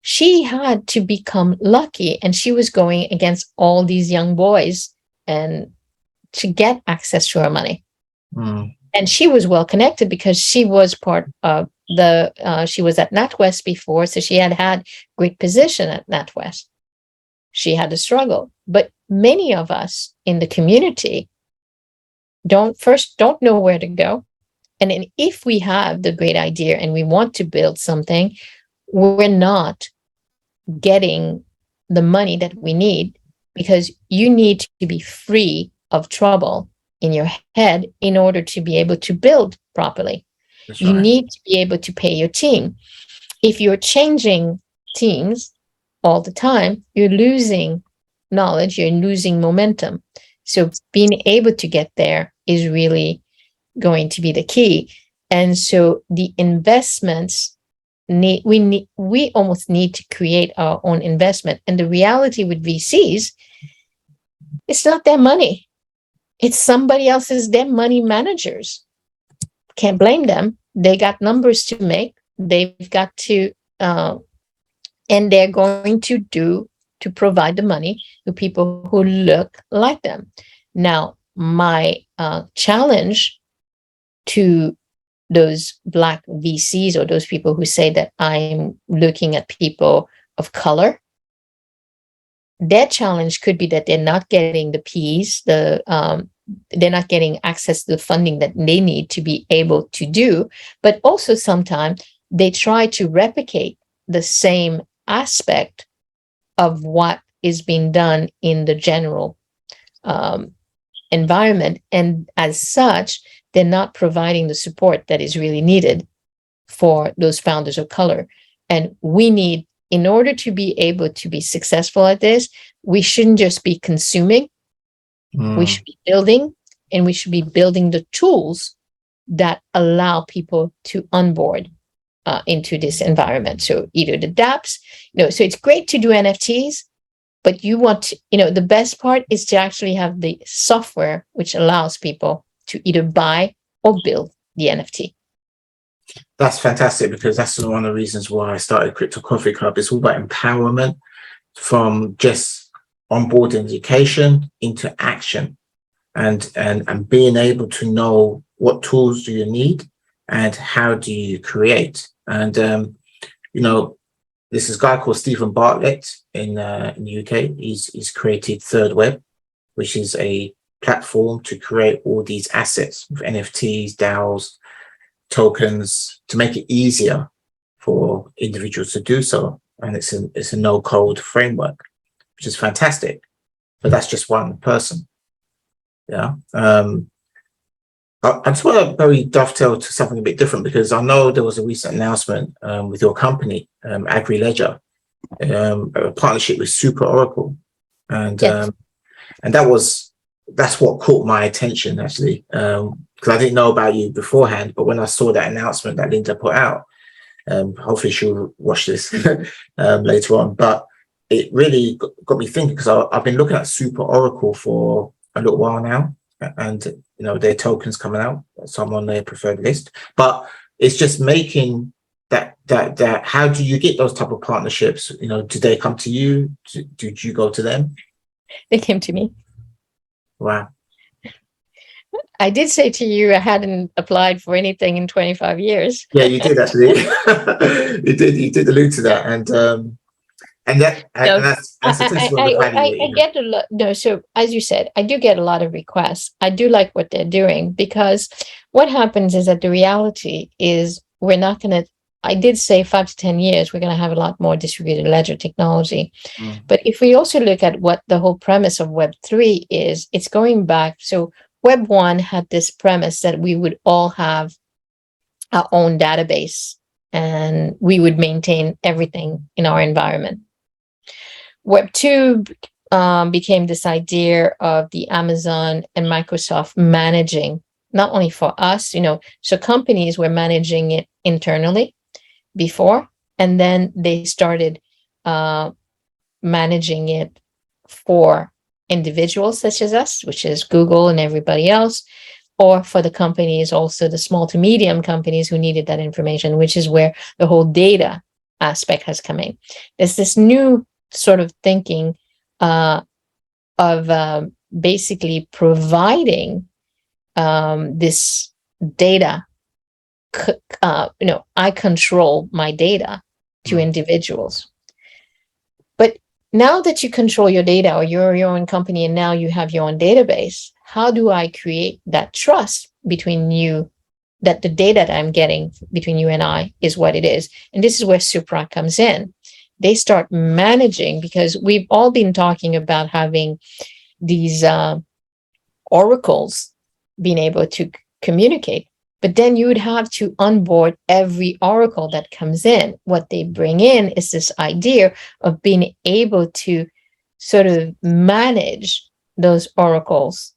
she had to become lucky, and she was going against all these young boys and to get access to her money. And she was well connected because she was part of she was at NatWest before, so she had great position at NatWest. She had a struggle, but many of us in the community don't know where to go. And then if we have the great idea and we want to build something, we're not getting the money that we need, because you need to be free of trouble in your head in order to be able to build properly. That's you right. Need to be able to pay your team. If you're changing teams all the time, you're losing knowledge, you're losing momentum. So being able to get there is really going to be the key. And so the investments we almost need to create our own investment. And the reality with VCs, it's not their money. It's somebody else's, their money managers. Can't blame them. They got numbers to make. They've got to, and they're going to provide the money to people who look like them. Now, my challenge to those Black VCs or those people who say that I'm looking at people of color, their challenge could be that they're not getting the P's, they're not getting access to the funding that they need to be able to do. But also sometimes they try to replicate the same aspect of what is being done in the general environment. And as such, they're not providing the support that is really needed for those founders of color. And we need, in order to be able to be successful at this, we shouldn't just be consuming, we should be building, and we should be building the tools that allow people to onboard into this environment. So either the dApps, so it's great to do NFTs, but you want to, the best part is to actually have the software which allows people to either buy or build the NFT. That's fantastic, because that's one of the reasons why I started Crypto Coffee Club. It's all about empowerment, from just onboarding education into action, and being able to know what tools do you need and how do you create. And this is a guy called Stephen Bartlett in the UK. He's created Third Web, which is a platform to create all these assets with NFTs, DAOs, tokens, to make it easier for individuals to do so. And it's a no-code framework, which is fantastic. But that's just one person. Yeah. I just want to very dovetail to something a bit different, because I know there was a recent announcement with your company, AgriLedger, a partnership with Super Oracle, and Yes. and that's what caught my attention, actually, because I didn't know about you beforehand. But when I saw that announcement that Linda put out, hopefully she'll watch this later on. But it really got me thinking, because I've been looking at Super Oracle for a little while now, and their tokens coming out, so I'm on their preferred list. But it's just making that how do you get those type of partnerships? Do they come to you? Did you go to them? They came to me. Wow. I did say to you I hadn't applied for anything in 25 years. Yeah, you did, actually. you did allude to that, and that's a testament of the value. I get a lot. No, so as you said, I do get a lot of requests. I do like what they're doing, because what happens is that the reality is we're not going to, I did say 5 to 10 years, we're going to have a lot more distributed ledger technology. But if we also look at what the whole premise of Web3 is, it's going back. So Web 1 had this premise that we would all have our own database and we would maintain everything in our environment. Web 2 became this idea of the Amazon and Microsoft managing, not only for us, so companies were managing it internally before, and then they started managing it for individuals such as us, which is Google and everybody else, or for the companies, also the small to medium companies who needed that information, which is where the whole data aspect has come in. There's this new sort of thinking of basically providing this data. I control my data to individuals. But now that you control your data, or you're your own company, and now you have your own database, how do I create that trust between you, that the data that I'm getting between you and I is what it is? And this is where Supra comes in. They start managing, because we've all been talking about having these oracles being able to communicate. But then you would have to onboard every oracle that comes in. What they bring in is this idea of being able to sort of manage those oracles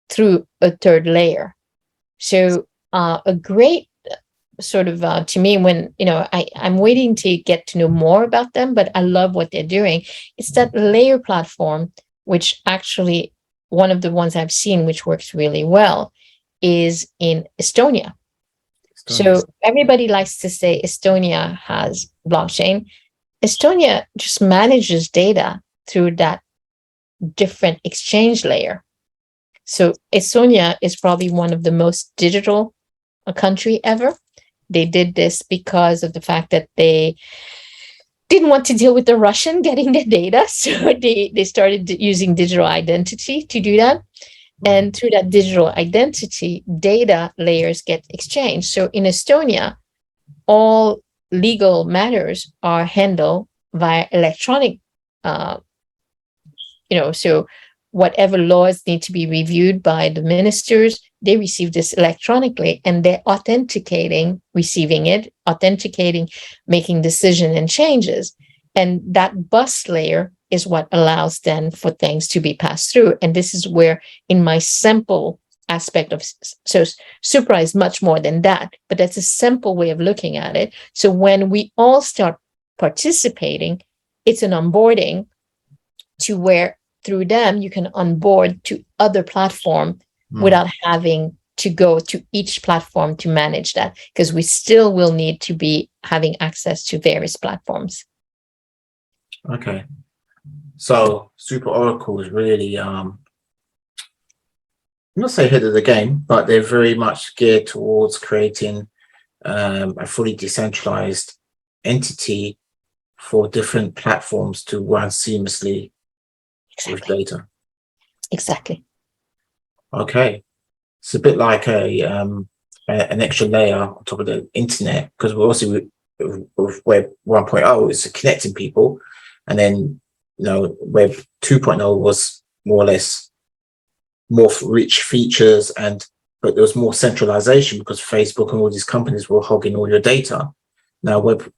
through a third layer. So a great sort of, to me, when, I'm waiting to get to know more about them, but I love what they're doing. It's that layer platform, which actually one of the ones I've seen, which works really well, is in Estonia. So everybody likes to say Estonia has blockchain. Estonia just manages data through that different exchange layer. So Estonia is probably one of the most digital country ever. They did this because of the fact that they didn't want to deal with the Russian getting the data. So they started using digital identity to do that. And through that digital identity, data layers get exchanged. So in Estonia, all legal matters are handled via electronic, so whatever laws need to be reviewed by the ministers, they receive this electronically, and they're authenticating, receiving it, authenticating, making decision and changes. And that bus layer is what allows then for things to be passed through. And this is where, in my simple aspect of, so Supra is much more than that, but that's a simple way of looking at it. So when we all start participating, it's an onboarding to where through them you can onboard to other platform without having to go to each platform to manage that, because we still will need to be having access to various platforms. Okay. So Super Oracle is really, I'm not say ahead of the game, but they're very much geared towards creating a fully decentralized entity for different platforms to run seamlessly with data. Exactly. Okay. It's a bit like an extra layer on top of the internet, because we're also with Web 1.0, it's connecting people, and then Web 2.0 was more or less more rich features, but there was more centralization because Facebook and all these companies were hogging all your data. Now Web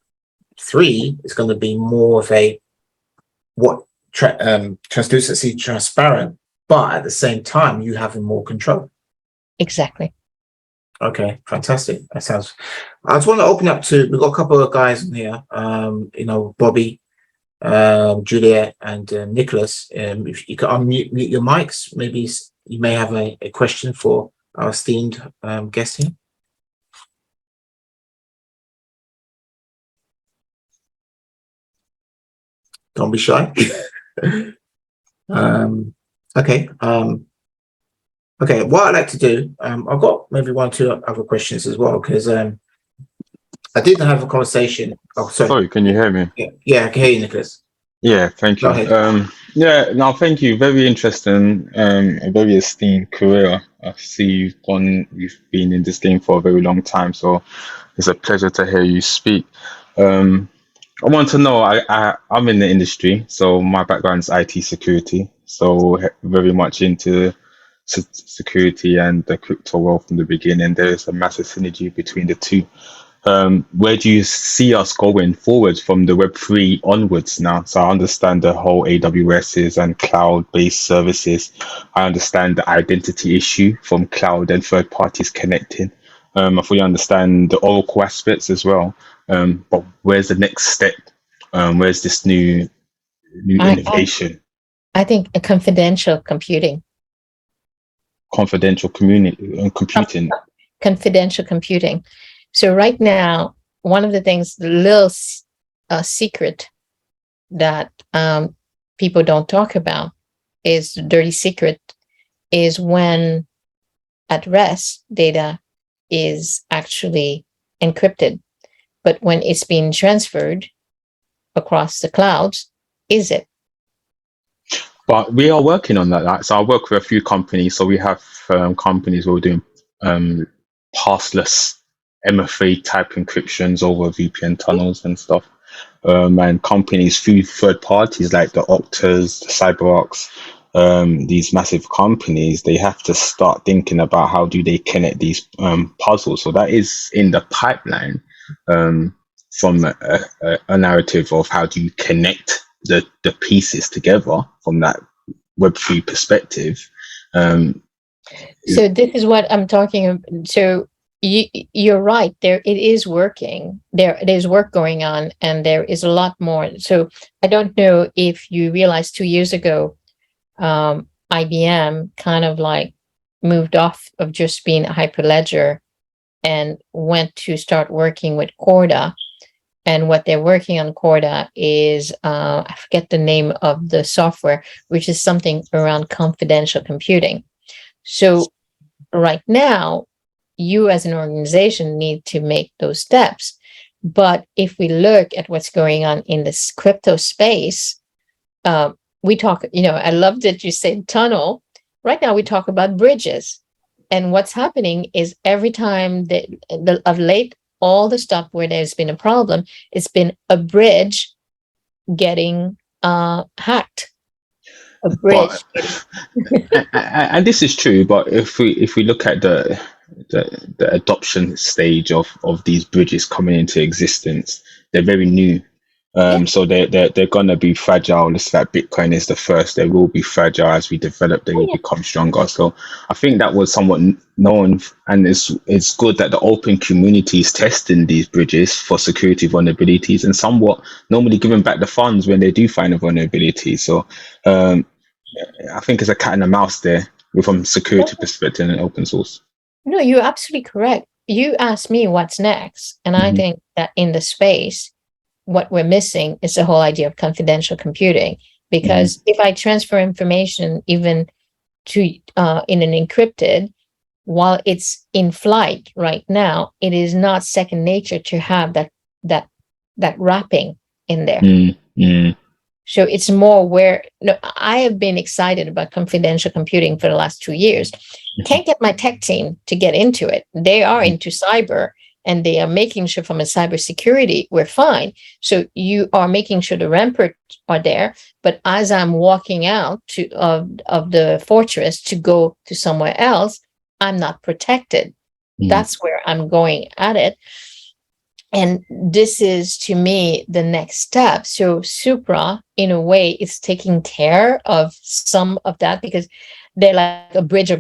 3 is going to be more of a translucency, transparent, but at the same time you having more control. Exactly. Okay, fantastic. That sounds. I just want to open up to. We've got a couple of guys in here. Bobby, Juliet, and Nicholas. If you could unmute your mics, maybe you may have a question for our esteemed guest here. Don't be shy. Okay. Okay. What I'd like to do, I've got maybe one or two other questions as well, because I did have a conversation. Oh, sorry. Sorry, can you hear me? Yeah, I can hear you, Nicholas. Yeah, thank you. Go ahead. Thank you. Very interesting, a very esteemed career. I see you've been in this game for a very long time, so it's a pleasure to hear you speak. I want to know, I'm in the industry, so my background is IT security, so very much into security and the crypto world from the beginning. There is a massive synergy between the two. Where do you see us going forward from the Web3 onwards now? So I understand the whole AWSs and cloud-based services. I understand the identity issue from cloud and third parties connecting. I fully understand the Oracle aspects as well. But where's the next step? Where's this new innovation? I think a confidential computing. Confidential computing. Confidential computing. So right now, one of the things, the little secret that people don't talk about is the dirty secret, is when at rest, data is actually encrypted. But when it's being transferred across the clouds, is it? But we are working on that. So I work with a few companies. So we have companies who are doing passless MFA type encryptions over VPN tunnels and stuff. And companies through third parties like the Oktas, the CyberArks, these massive companies, they have to start thinking about how do they connect these puzzles. So that is in the pipeline, from a narrative of how do you connect the pieces together from that Web3 perspective. So this is what I'm talking about. So you're right. It is working. There's work going on, and there is a lot more. So I don't know if you realized 2 years ago, IBM kind of like moved off of just being a hyperledger and went to start working with Corda. And what they're working on Corda is, I forget the name of the software, which is something around confidential computing. So right now, you as an organization need to make those steps. But if we look at what's going on in this crypto space, we talk, I love that you said tunnel. Right now, we talk about bridges. And what's happening is every time of late, all the stuff where there's been a problem, it's been a bridge getting hacked. A bridge. And this is true, but if we look at the adoption stage of these bridges coming into existence, they're very new. So they're gonna be fragile. It's like Bitcoin is the first. They will be fragile as we develop. They will become stronger. So I think that was somewhat known, and it's good that the open community is testing these bridges for security vulnerabilities and somewhat normally giving back the funds when they do find a vulnerability. So I think it's a cat and a mouse there from security perspective and open source. No, you're absolutely correct. You asked me what's next, and I think that in the space, what we're missing is the whole idea of confidential computing. Because if I transfer information even to in an encrypted, while it's in flight right now, it is not second nature to have that wrapping in there. So it's more where I have been excited about confidential computing for the last 2 years. Can't get my tech team to get into it. They are into cyber, and they are making sure from a cybersecurity, we're fine. So you are making sure the ramparts are there. But as I'm walking out of the fortress to go to somewhere else, I'm not protected. That's where I'm going at it. And this is, to me, the next step. So Supra, in a way, is taking care of some of that because they're like a bridge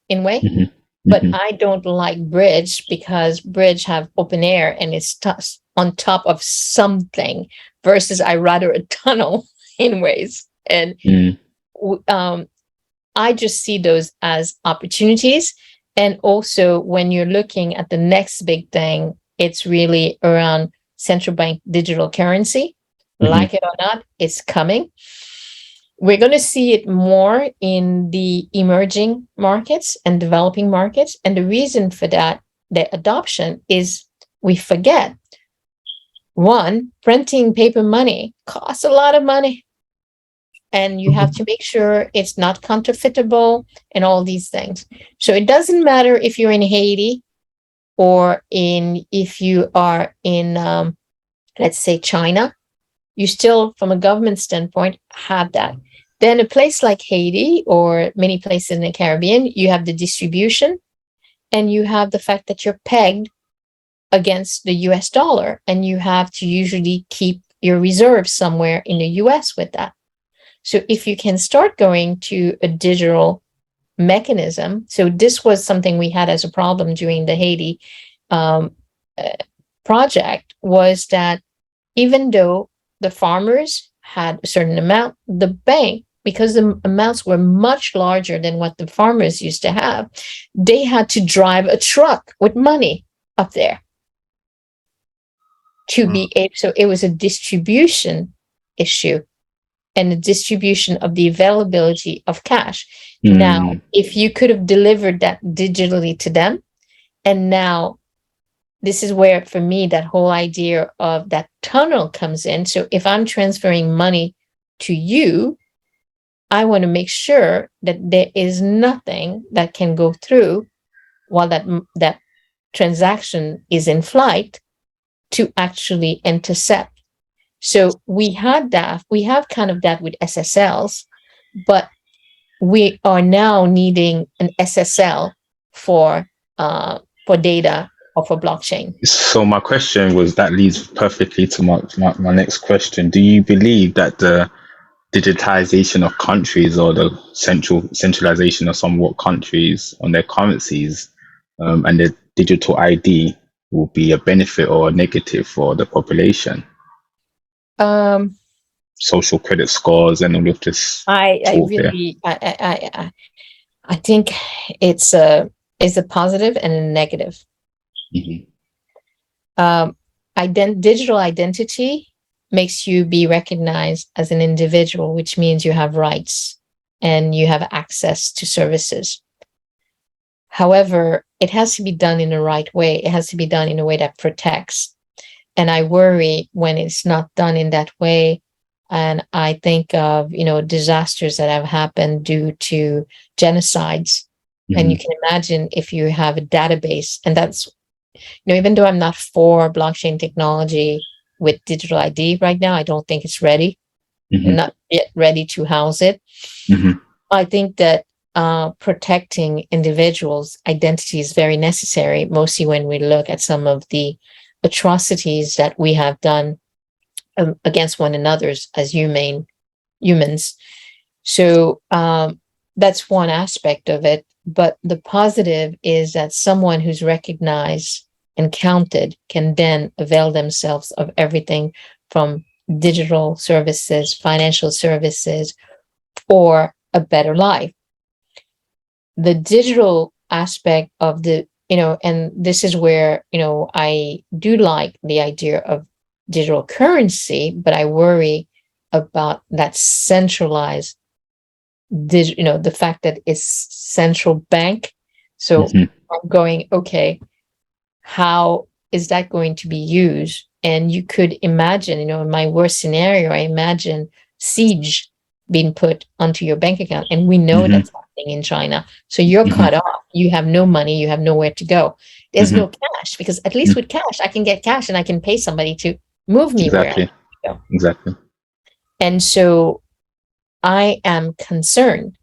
in a way. But I don't like bridge because bridge have open air and it's on top of something versus I rather a tunnel in ways. And I just see those as opportunities. And also when you're looking at the next big thing, it's really around central bank digital currency. Like it or not, it's coming. We're going to see it more in the emerging markets and developing markets. And the reason for that, the adoption, is we forget. One, printing paper money costs a lot of money. And you have to make sure it's not counterfeitable and all these things. So it doesn't matter if you're in Haiti or if you are in, let's say, China. You still, from a government standpoint, have that. Then a place like Haiti or many places in the Caribbean, you have the distribution and you have the fact that you're pegged against the US dollar and you have to usually keep your reserves somewhere in the US with that. So if you can start going to a digital mechanism, so this was something we had as a problem during the Haiti project, was that even though the farmers had a certain amount, the bank, because the amounts were much larger than what the farmers used to have, they had to drive a truck with money up there to be able. So it was a distribution issue and the distribution of the availability of cash. Now, if you could have delivered that digitally to them, and now this is where, for me, that whole idea of that tunnel comes in. So if I'm transferring money to you, I want to make sure that there is nothing that can go through while that transaction is in flight to actually intercept. So we have kind of that with SSLs, but we are now needing an SSL for data or for blockchain. So my question was, that leads perfectly to my next question. Do you believe that the digitization of countries or the centralization of somewhat countries on their currencies and the digital ID will be a benefit or a negative for the population? Social credit scores and all of this. I think it's a positive and a negative. Digital identity makes you be recognized as an individual, which means you have rights and you have access to services. However, it has to be done in the right way. It has to be done in a way that protects. And I worry when it's not done in that way. And I think of, disasters that have happened due to genocides. And you can imagine if you have a database, and that's, even though I'm not for blockchain technology with digital ID right now, I don't think it's ready. We're not yet ready to house it. I think that protecting individuals' identity is very necessary, mostly when we look at some of the atrocities that we have done against one another as humans. So that's one aspect of it. But the positive is that someone who's recognized and counted can then avail themselves of everything from digital services, financial services, or a better life. The digital aspect of and this is where, I do like the idea of digital currency, but I worry about that centralized the fact that it's central bank. So I'm going, okay, how is that going to be used? And you could imagine, in my worst scenario, I imagine siege being put onto your bank account. And we know that's happening in China. So you're cut off. You have no money. You have nowhere to go. There's no cash, because at least with cash, I can get cash and I can pay somebody to move me where I need to go. Exactly. And so I am concerned.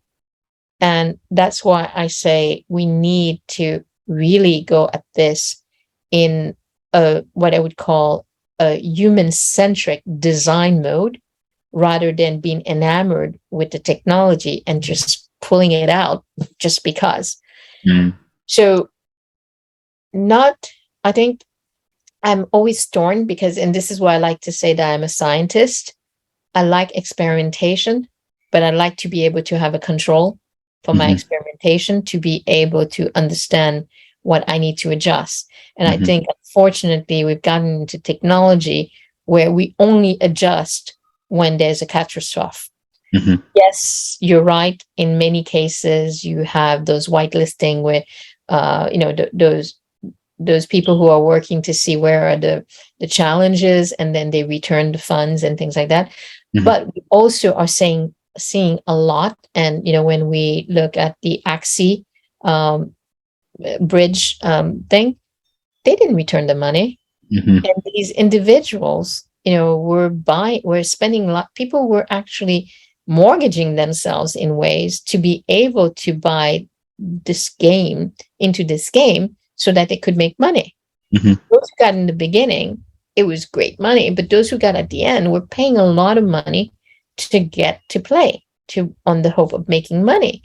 And that's why I say we need to really go at this in what I would call a human-centric design mode, rather than being enamored with the technology and just pulling it out just because. So I think I'm always torn because, and this is why I like to say that I'm a scientist. I like experimentation, but I like to be able to have a control for my experimentation, to be able to understand what I need to adjust. And I think, unfortunately, we've gotten into technology where we only adjust when there's a catastrophe. Yes, you're right. In many cases, you have those whitelisting where, those people who are working to see where are the challenges, and then they return the funds and things like that. But we also are seeing a lot. And, when we look at the Axie bridge thing, they didn't return the money. And these individuals, were spending a lot. People were actually mortgaging themselves in ways to be able to buy into this game so that they could make money. Those who got in the beginning, it was great money, but those who got at the end were paying a lot of money to get to play, on the hope of making money.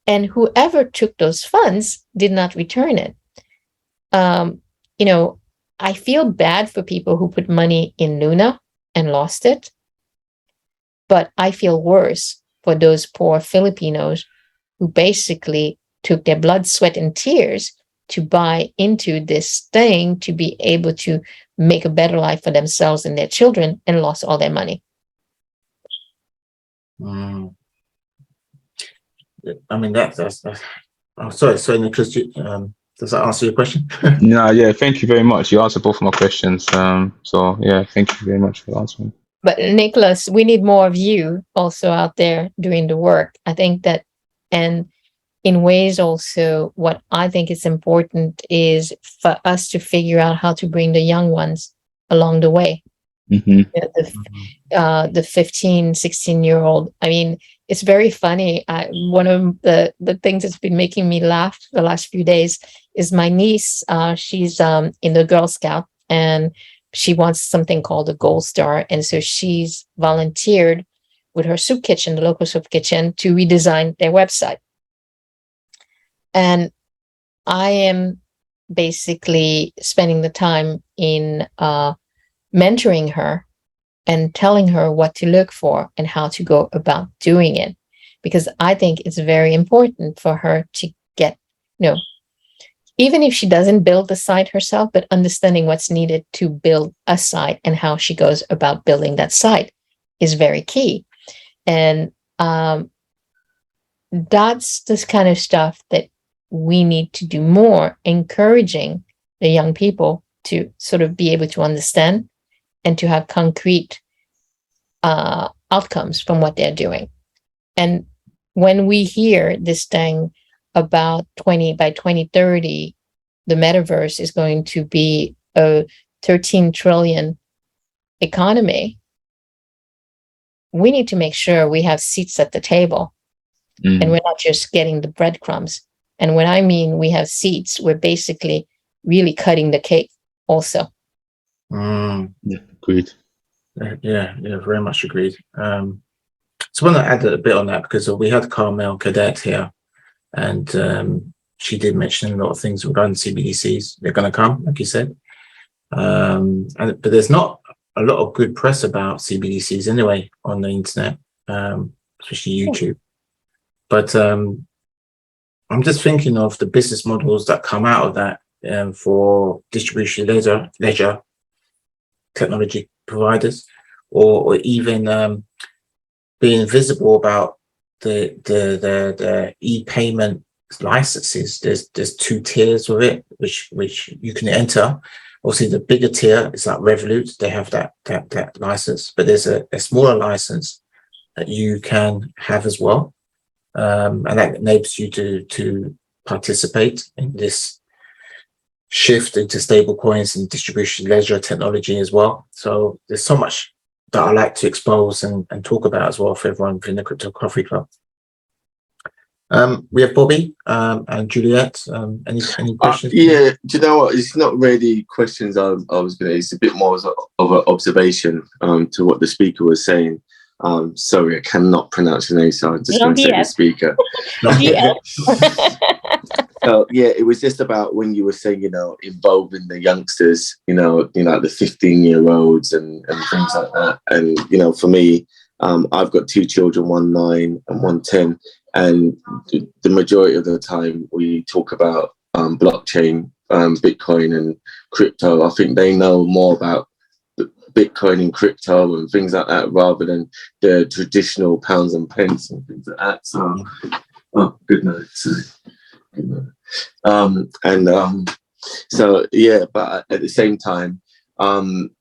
And whoever took those funds did not return it. I feel bad for people who put money in Luna and lost it, but I feel worse for those poor Filipinos who basically took their blood, sweat, and tears to buy into this thing to be able to make a better life for themselves and their children, and lost all their money. I mean, that's oh, sorry, Nicholas, does that answer your question? No, yeah, thank you very much. You answered both of my questions. So yeah, thank you very much for answering. But Nicholas, we need more of you also out there doing the work. I think that, and in ways also, what I think is important is for us to figure out how to bring the young ones along the way. The 15, 16-year-old. I mean, it's very funny. One of the things that's been making me laugh the last few days is my niece. She's in the Girl Scout, and she wants something called a Gold Star. And so she's volunteered with her soup kitchen, the local soup kitchen, to redesign their website. And I am basically spending the time in mentoring her and telling her what to look for and how to go about doing it. Because I think it's very important for her to get, even if she doesn't build the site herself, but understanding what's needed to build a site and how she goes about building that site is very key. And that's this kind of stuff that we need to do more, encouraging the young people to sort of be able to understand and to have concrete outcomes from what they're doing. And when we hear this thing about by 2030, the metaverse is going to be a 13 trillion economy, we need to make sure we have seats at the table and we're not just getting the breadcrumbs. And when I mean we have seats, we're basically really cutting the cake also. Yeah, agreed. Yeah, very much agreed. So I want to add a bit on that because we had Carmel Cadet here, and she did mention a lot of things regarding CBDCs. They're going to come, like you said, but there's not a lot of good press about CBDCs anyway on the internet, especially YouTube. But I'm just thinking of the business models that come out of that for distribution ledger technology providers, or even being visible about the e-payment licenses. There's two tiers of it, which you can enter. Obviously, the bigger tier is like Revolut; they have that license, but there's a smaller license that you can have as well, and that enables you to participate in this shift into stable coins and distribution ledger technology as well. So there's so much that I like to expose and talk about as well for everyone within the Crypto Coffee Club. We have Bobby and Juliet. Any questions? Yeah, do you know what? It's not really questions I was going to. It's a bit more of an observation to what the speaker was saying. Sorry, I cannot pronounce your name, so I'm just going to say the speaker. So yeah, it was just about when you were saying, involving the youngsters, like the 15-year-olds and things like that. And for me, I've got two children, one 9 and one 10, and the majority of the time we talk about blockchain, Bitcoin, and crypto. I think they know more about Bitcoin and crypto and things like that rather than the traditional pounds and pence and things like that. So, good night. So yeah, but at the same time, I'm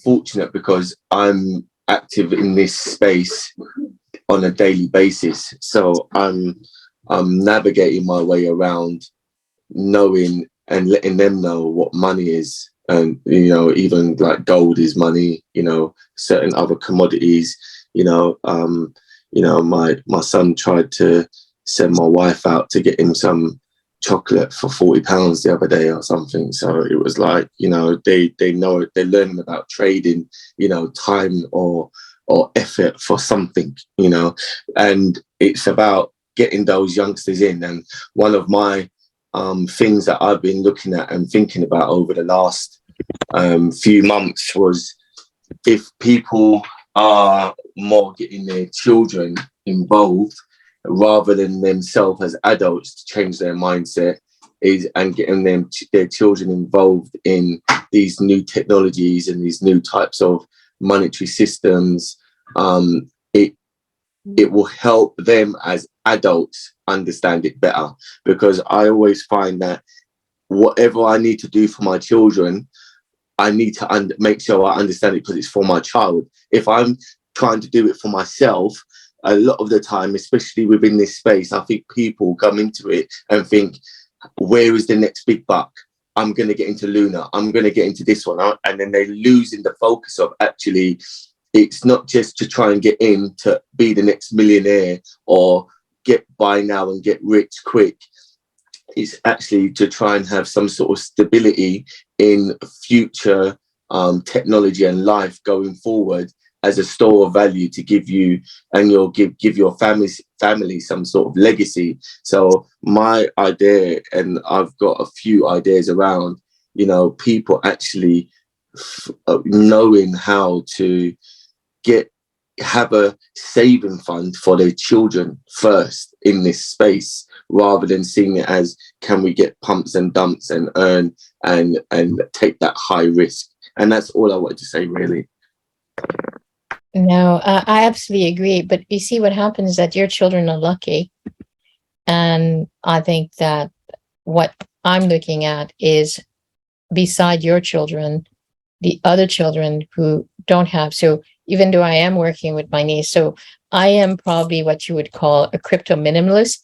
fortunate because I'm active in this space on a daily basis. So I'm navigating my way around knowing and letting them know what money is. And, even like gold is money, certain other commodities, my son tried to send my wife out to get him some chocolate for £40 the other day or something. So it was like, they know, they're learning about trading, time or effort for something, and it's about getting those youngsters in. And one of my things that I've been looking at and thinking about over the last few months was if people are more getting their children involved rather than themselves as adults to change their mindset and getting their children involved in these new technologies and these new types of monetary systems, it will help them as adults understand it better. Because I always find that whatever I need to do for my children, I need to make sure I understand it because it's for my child. If I'm trying to do it for myself, a lot of the time, especially within this space, I think people come into it and think, where is the next big buck? I'm going to get into Luna. I'm going to get into this one. And then they're losing the focus of actually, it's not just to try and get in to be the next millionaire or get by now and get rich quick. It's actually to try and have some sort of stability in future technology and life going forward as a store of value to give you and you'll give your family some sort of legacy. So my idea, and I've got a few ideas around, people actually knowing how to have a saving fund for their children first in this space, rather than seeing it as, can we get pumps and dumps and earn and take that high risk? And that's all I wanted to say, really. No, I absolutely agree. But you see, what happens is that your children are lucky. And I think that what I'm looking at is beside your children, the other children who don't have. So even though I am working with my niece, so I am probably what you would call a crypto minimalist.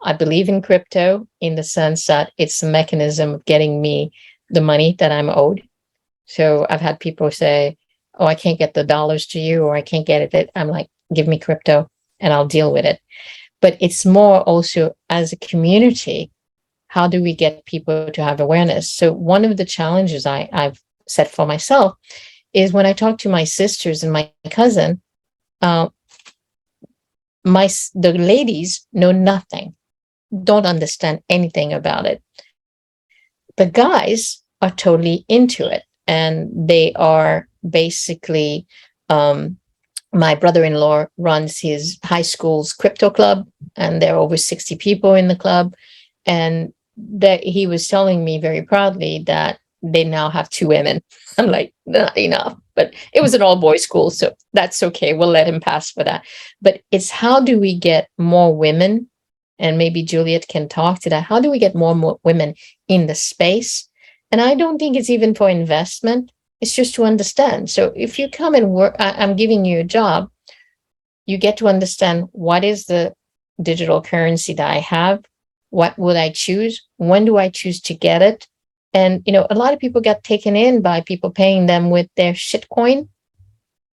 I believe in crypto in the sense that it's a mechanism of getting me the money that I'm owed. So I've had people say, oh, I can't get the dollars to you, or I can't get it. I'm like, give me crypto and I'll deal with it. But it's more also as a community, how do we get people to have awareness? So one of the challenges I've set for myself is when I talk to my sisters and my cousin, the ladies know nothing, don't understand anything about it. The guys are totally into it, and they are basically, my brother-in-law runs his high school's crypto club, and there are over 60 people in the club. And that he was telling me very proudly that they now have 2 women. I'm like, not enough, but it was an all boys school, so that's okay. We'll let him pass for that. But it's how do we get more women, and maybe Juliet can talk to that. How do we get more women in the space? And I don't think it's even for investment. It's just to understand. So if you come and work, I'm giving you a job, you get to understand what is the digital currency that I have. What would I choose? When do I choose to get it? And, a lot of people get taken in by people paying them with their shitcoin.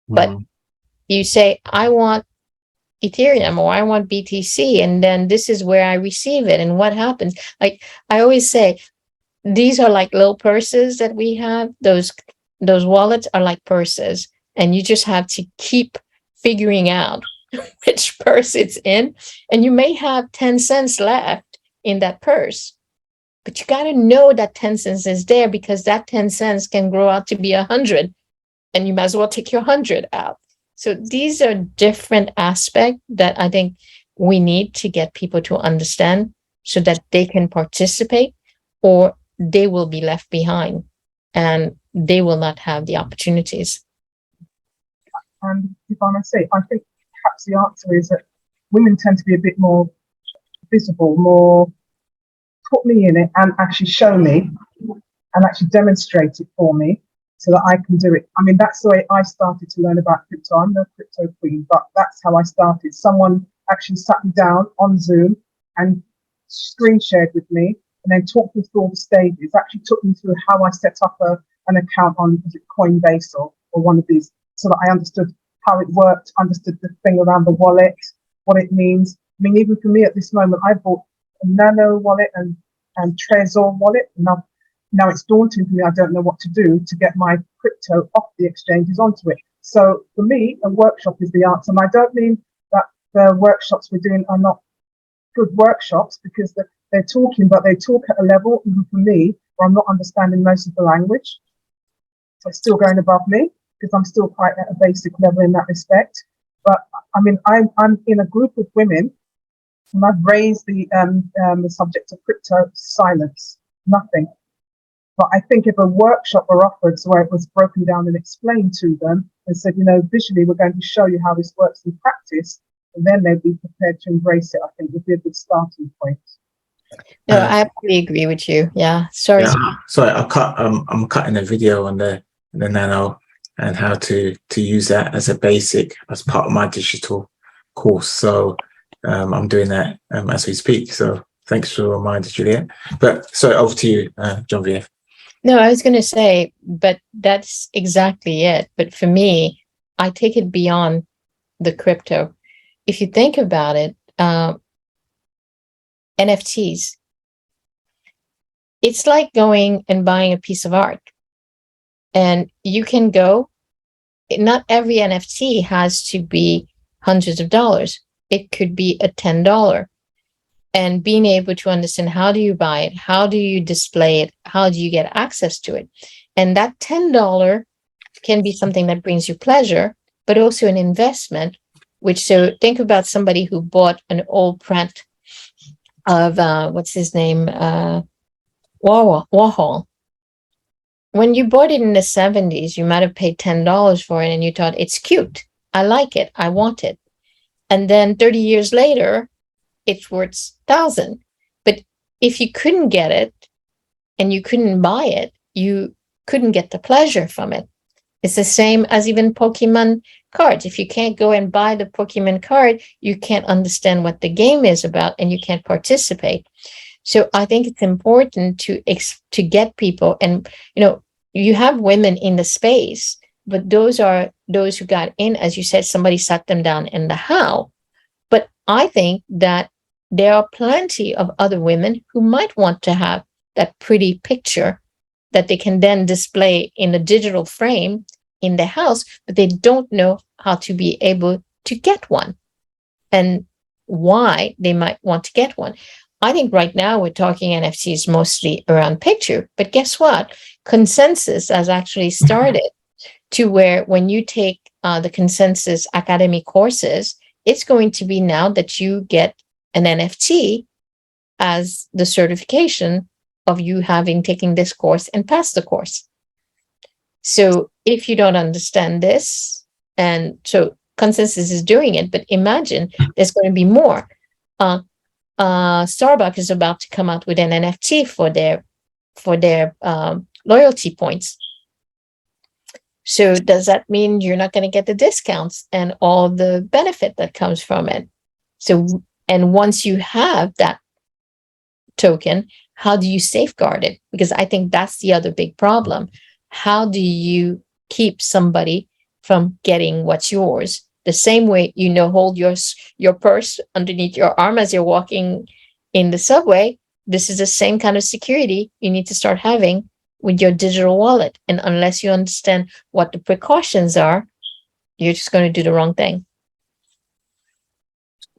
But you say, I want Ethereum or I want BTC, and then this is where I receive it. And what happens? Like I always say, these are like little purses that we have. Those wallets are like purses, and you just have to keep figuring out which purse it's in. And you may have 10 cents left in that purse, but you got to know that 10 cents is there, because that 10 cents can grow out to be 100, and you might as well take your 100 out. So these are different aspects that I think we need to get people to understand so that they can participate, or they will be left behind and they will not have the opportunities. And if I may say, I think perhaps the answer is that women tend to be a bit more visible, more put me in it and actually show me and actually demonstrate it for me so that I can do it. I mean, that's the way I started to learn about crypto. I'm no crypto queen, but that's how I started. Someone actually sat me down on Zoom and screen shared with me and then talked me through all the stages, actually took me through how I set up an account on, is it Coinbase or one of these, so that I understood how it worked, understood the thing around the wallet, what it means. I mean, even for me at this moment, I bought a Nano wallet and Trezor wallet. Now it's daunting for me. I don't know what to do to get my crypto off the exchanges onto it. So for me, a workshop is the answer. And I don't mean that the workshops we're doing are not good workshops, because they're talking, but they talk at a level, even for me, where I'm not understanding most of the language. So it's still going above me, because I'm still quite at a basic level in that respect. But I mean, I'm in a group of women, and I've raised the subject of crypto silence, nothing. But I think if a workshop were offered, so where it was broken down and explained to them and said, visually, we're going to show you how this works in practice, and then they'd be prepared to embrace it, I think would be a good starting point. No, I absolutely agree with you. Yeah. Sorry. Yeah, sorry, I'm cutting a video on the Nano and how to use that as a basic, as part of my digital course. So I'm doing that as we speak. So thanks for the reminder, Juliet. But sorry, over to you, Genevieve. No, I was going to say, but that's exactly it. But for me, I take it beyond the crypto. If you think about it, NFTs, it's like going and buying a piece of art. And you can go, not every NFT has to be hundreds of dollars. It could be a $10. And being able to understand, how do you buy it? How do you display it? How do you get access to it? And that $10 can be something that brings you pleasure, but also an investment, so think about somebody who bought an old print of, what's his name? Warhol. When you bought it in the 70s, you might have paid $10 for it and you thought, it's cute. I like it. I want it. And then 30 years later, it's worth $1,000. But if you couldn't get it and you couldn't buy it, you couldn't get the pleasure from it. It's the same as even Pokemon cards. If you can't go and buy the Pokemon card, you can't understand what the game is about and you can't participate. So I think it's important to get people, and you have women in the space, but those are those who got in, as you said, somebody sat them down in the how. But I think that there are plenty of other women who might want to have that pretty picture that they can then display in a digital frame in their house, but they don't know how to be able to get one and why they might want to get one. I think right now we're talking NFTs mostly around picture, but guess what? Consensus has actually started to where when you take the Consensus Academy courses, it's going to be now that you get an NFT as the certification of you having taken this course and passed the course. So if you don't understand this, and so Consensus is doing it, but imagine there's going to be more. Starbucks is about to come out with an NFT for their loyalty points. So does that mean you're not going to get the discounts and all the benefit that comes from it? So, and once you have that token, how do you safeguard it? Because I think that's the other big problem. How do you keep somebody from getting what's yours? The same way, hold your purse underneath your arm as you're walking in the subway. This is the same kind of security you need to start having with your digital wallet. And unless you understand what the precautions are, you're just going to do the wrong thing.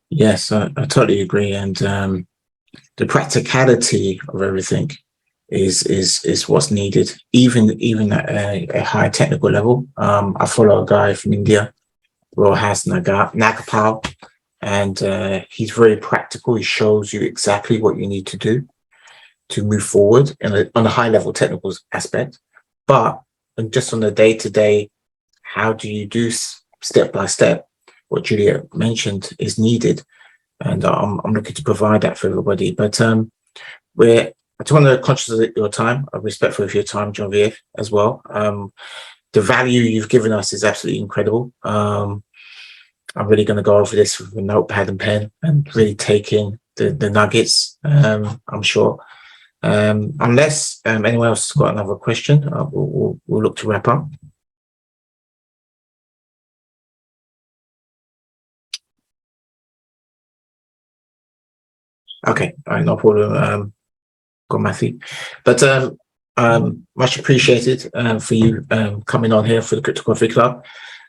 Yes, I totally agree. And the practicality of everything is what's needed, even at a high technical level. I follow a guy from India, Rohas Nagapal, and he's very practical. He shows you exactly what you need to do to move forward on a high level technical aspect, but just on the day-to-day, how do you do step by step what Juliet mentioned is needed, and I'm looking to provide that for everybody. But I just want to conscious of your time, respectful of your time, Genevieve, as well. The value you've given us is absolutely incredible. I'm really going to go over this with a notepad and pen and really take in the nuggets, I'm sure. Unless anyone else has got another question, we'll look to wrap up. Okay, all right, no problem. Go Matthew, but much appreciated for you coming on here for the Crypto Coffee Club.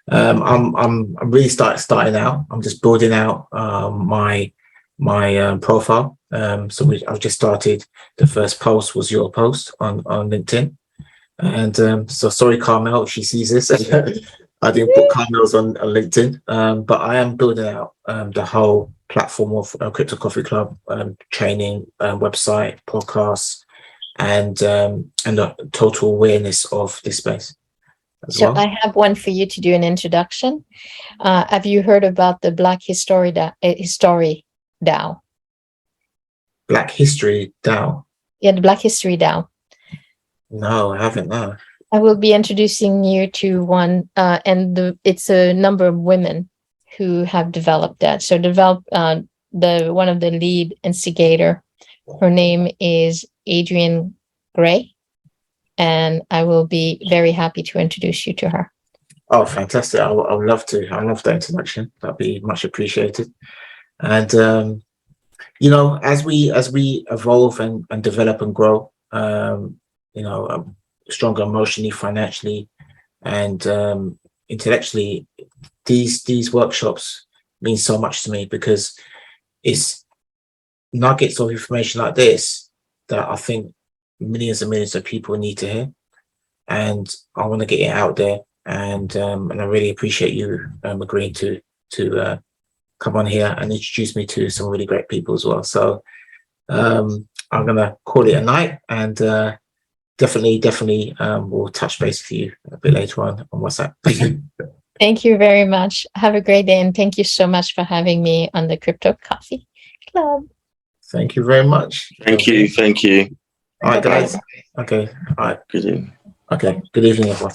I'm really starting out. I'm just building out my profile. So I've just started. The first post was your post on LinkedIn, and so sorry, Carmel, if she sees this. I didn't put Carmel's on LinkedIn, but I am building out the whole platform of Crypto Coffee Club, training, website, podcasts, and the total awareness of this space as So well. I have one for you to do an introduction. Have you heard about the Black History DAO? Black History DAO? Yeah, the Black History DAO. No, I haven't. No. I will be introducing you to one, and it's a number of women who have developed that. So one of the lead instigator, her name is Adrienne Gray, and I will be very happy to introduce you to her. Oh, fantastic. I would love to. I love that introduction. That'd be much appreciated. And, as we evolve and develop and grow, stronger emotionally, financially, and intellectually, these workshops mean so much to me, because it's nuggets of information like this that I think millions and millions of people need to hear, and I want to get it out there. And I really appreciate you agreeing to come on here and introduce me to some really great people as well. So I'm gonna call it a night, and definitely we'll touch base with you a bit later on WhatsApp. Thank you very much. Have a great day, and thank you so much for having me on the Crypto Coffee Club. Thank you very much. Thank you. All right, guys. Okay. All right. Good evening. Okay. Good evening, everyone.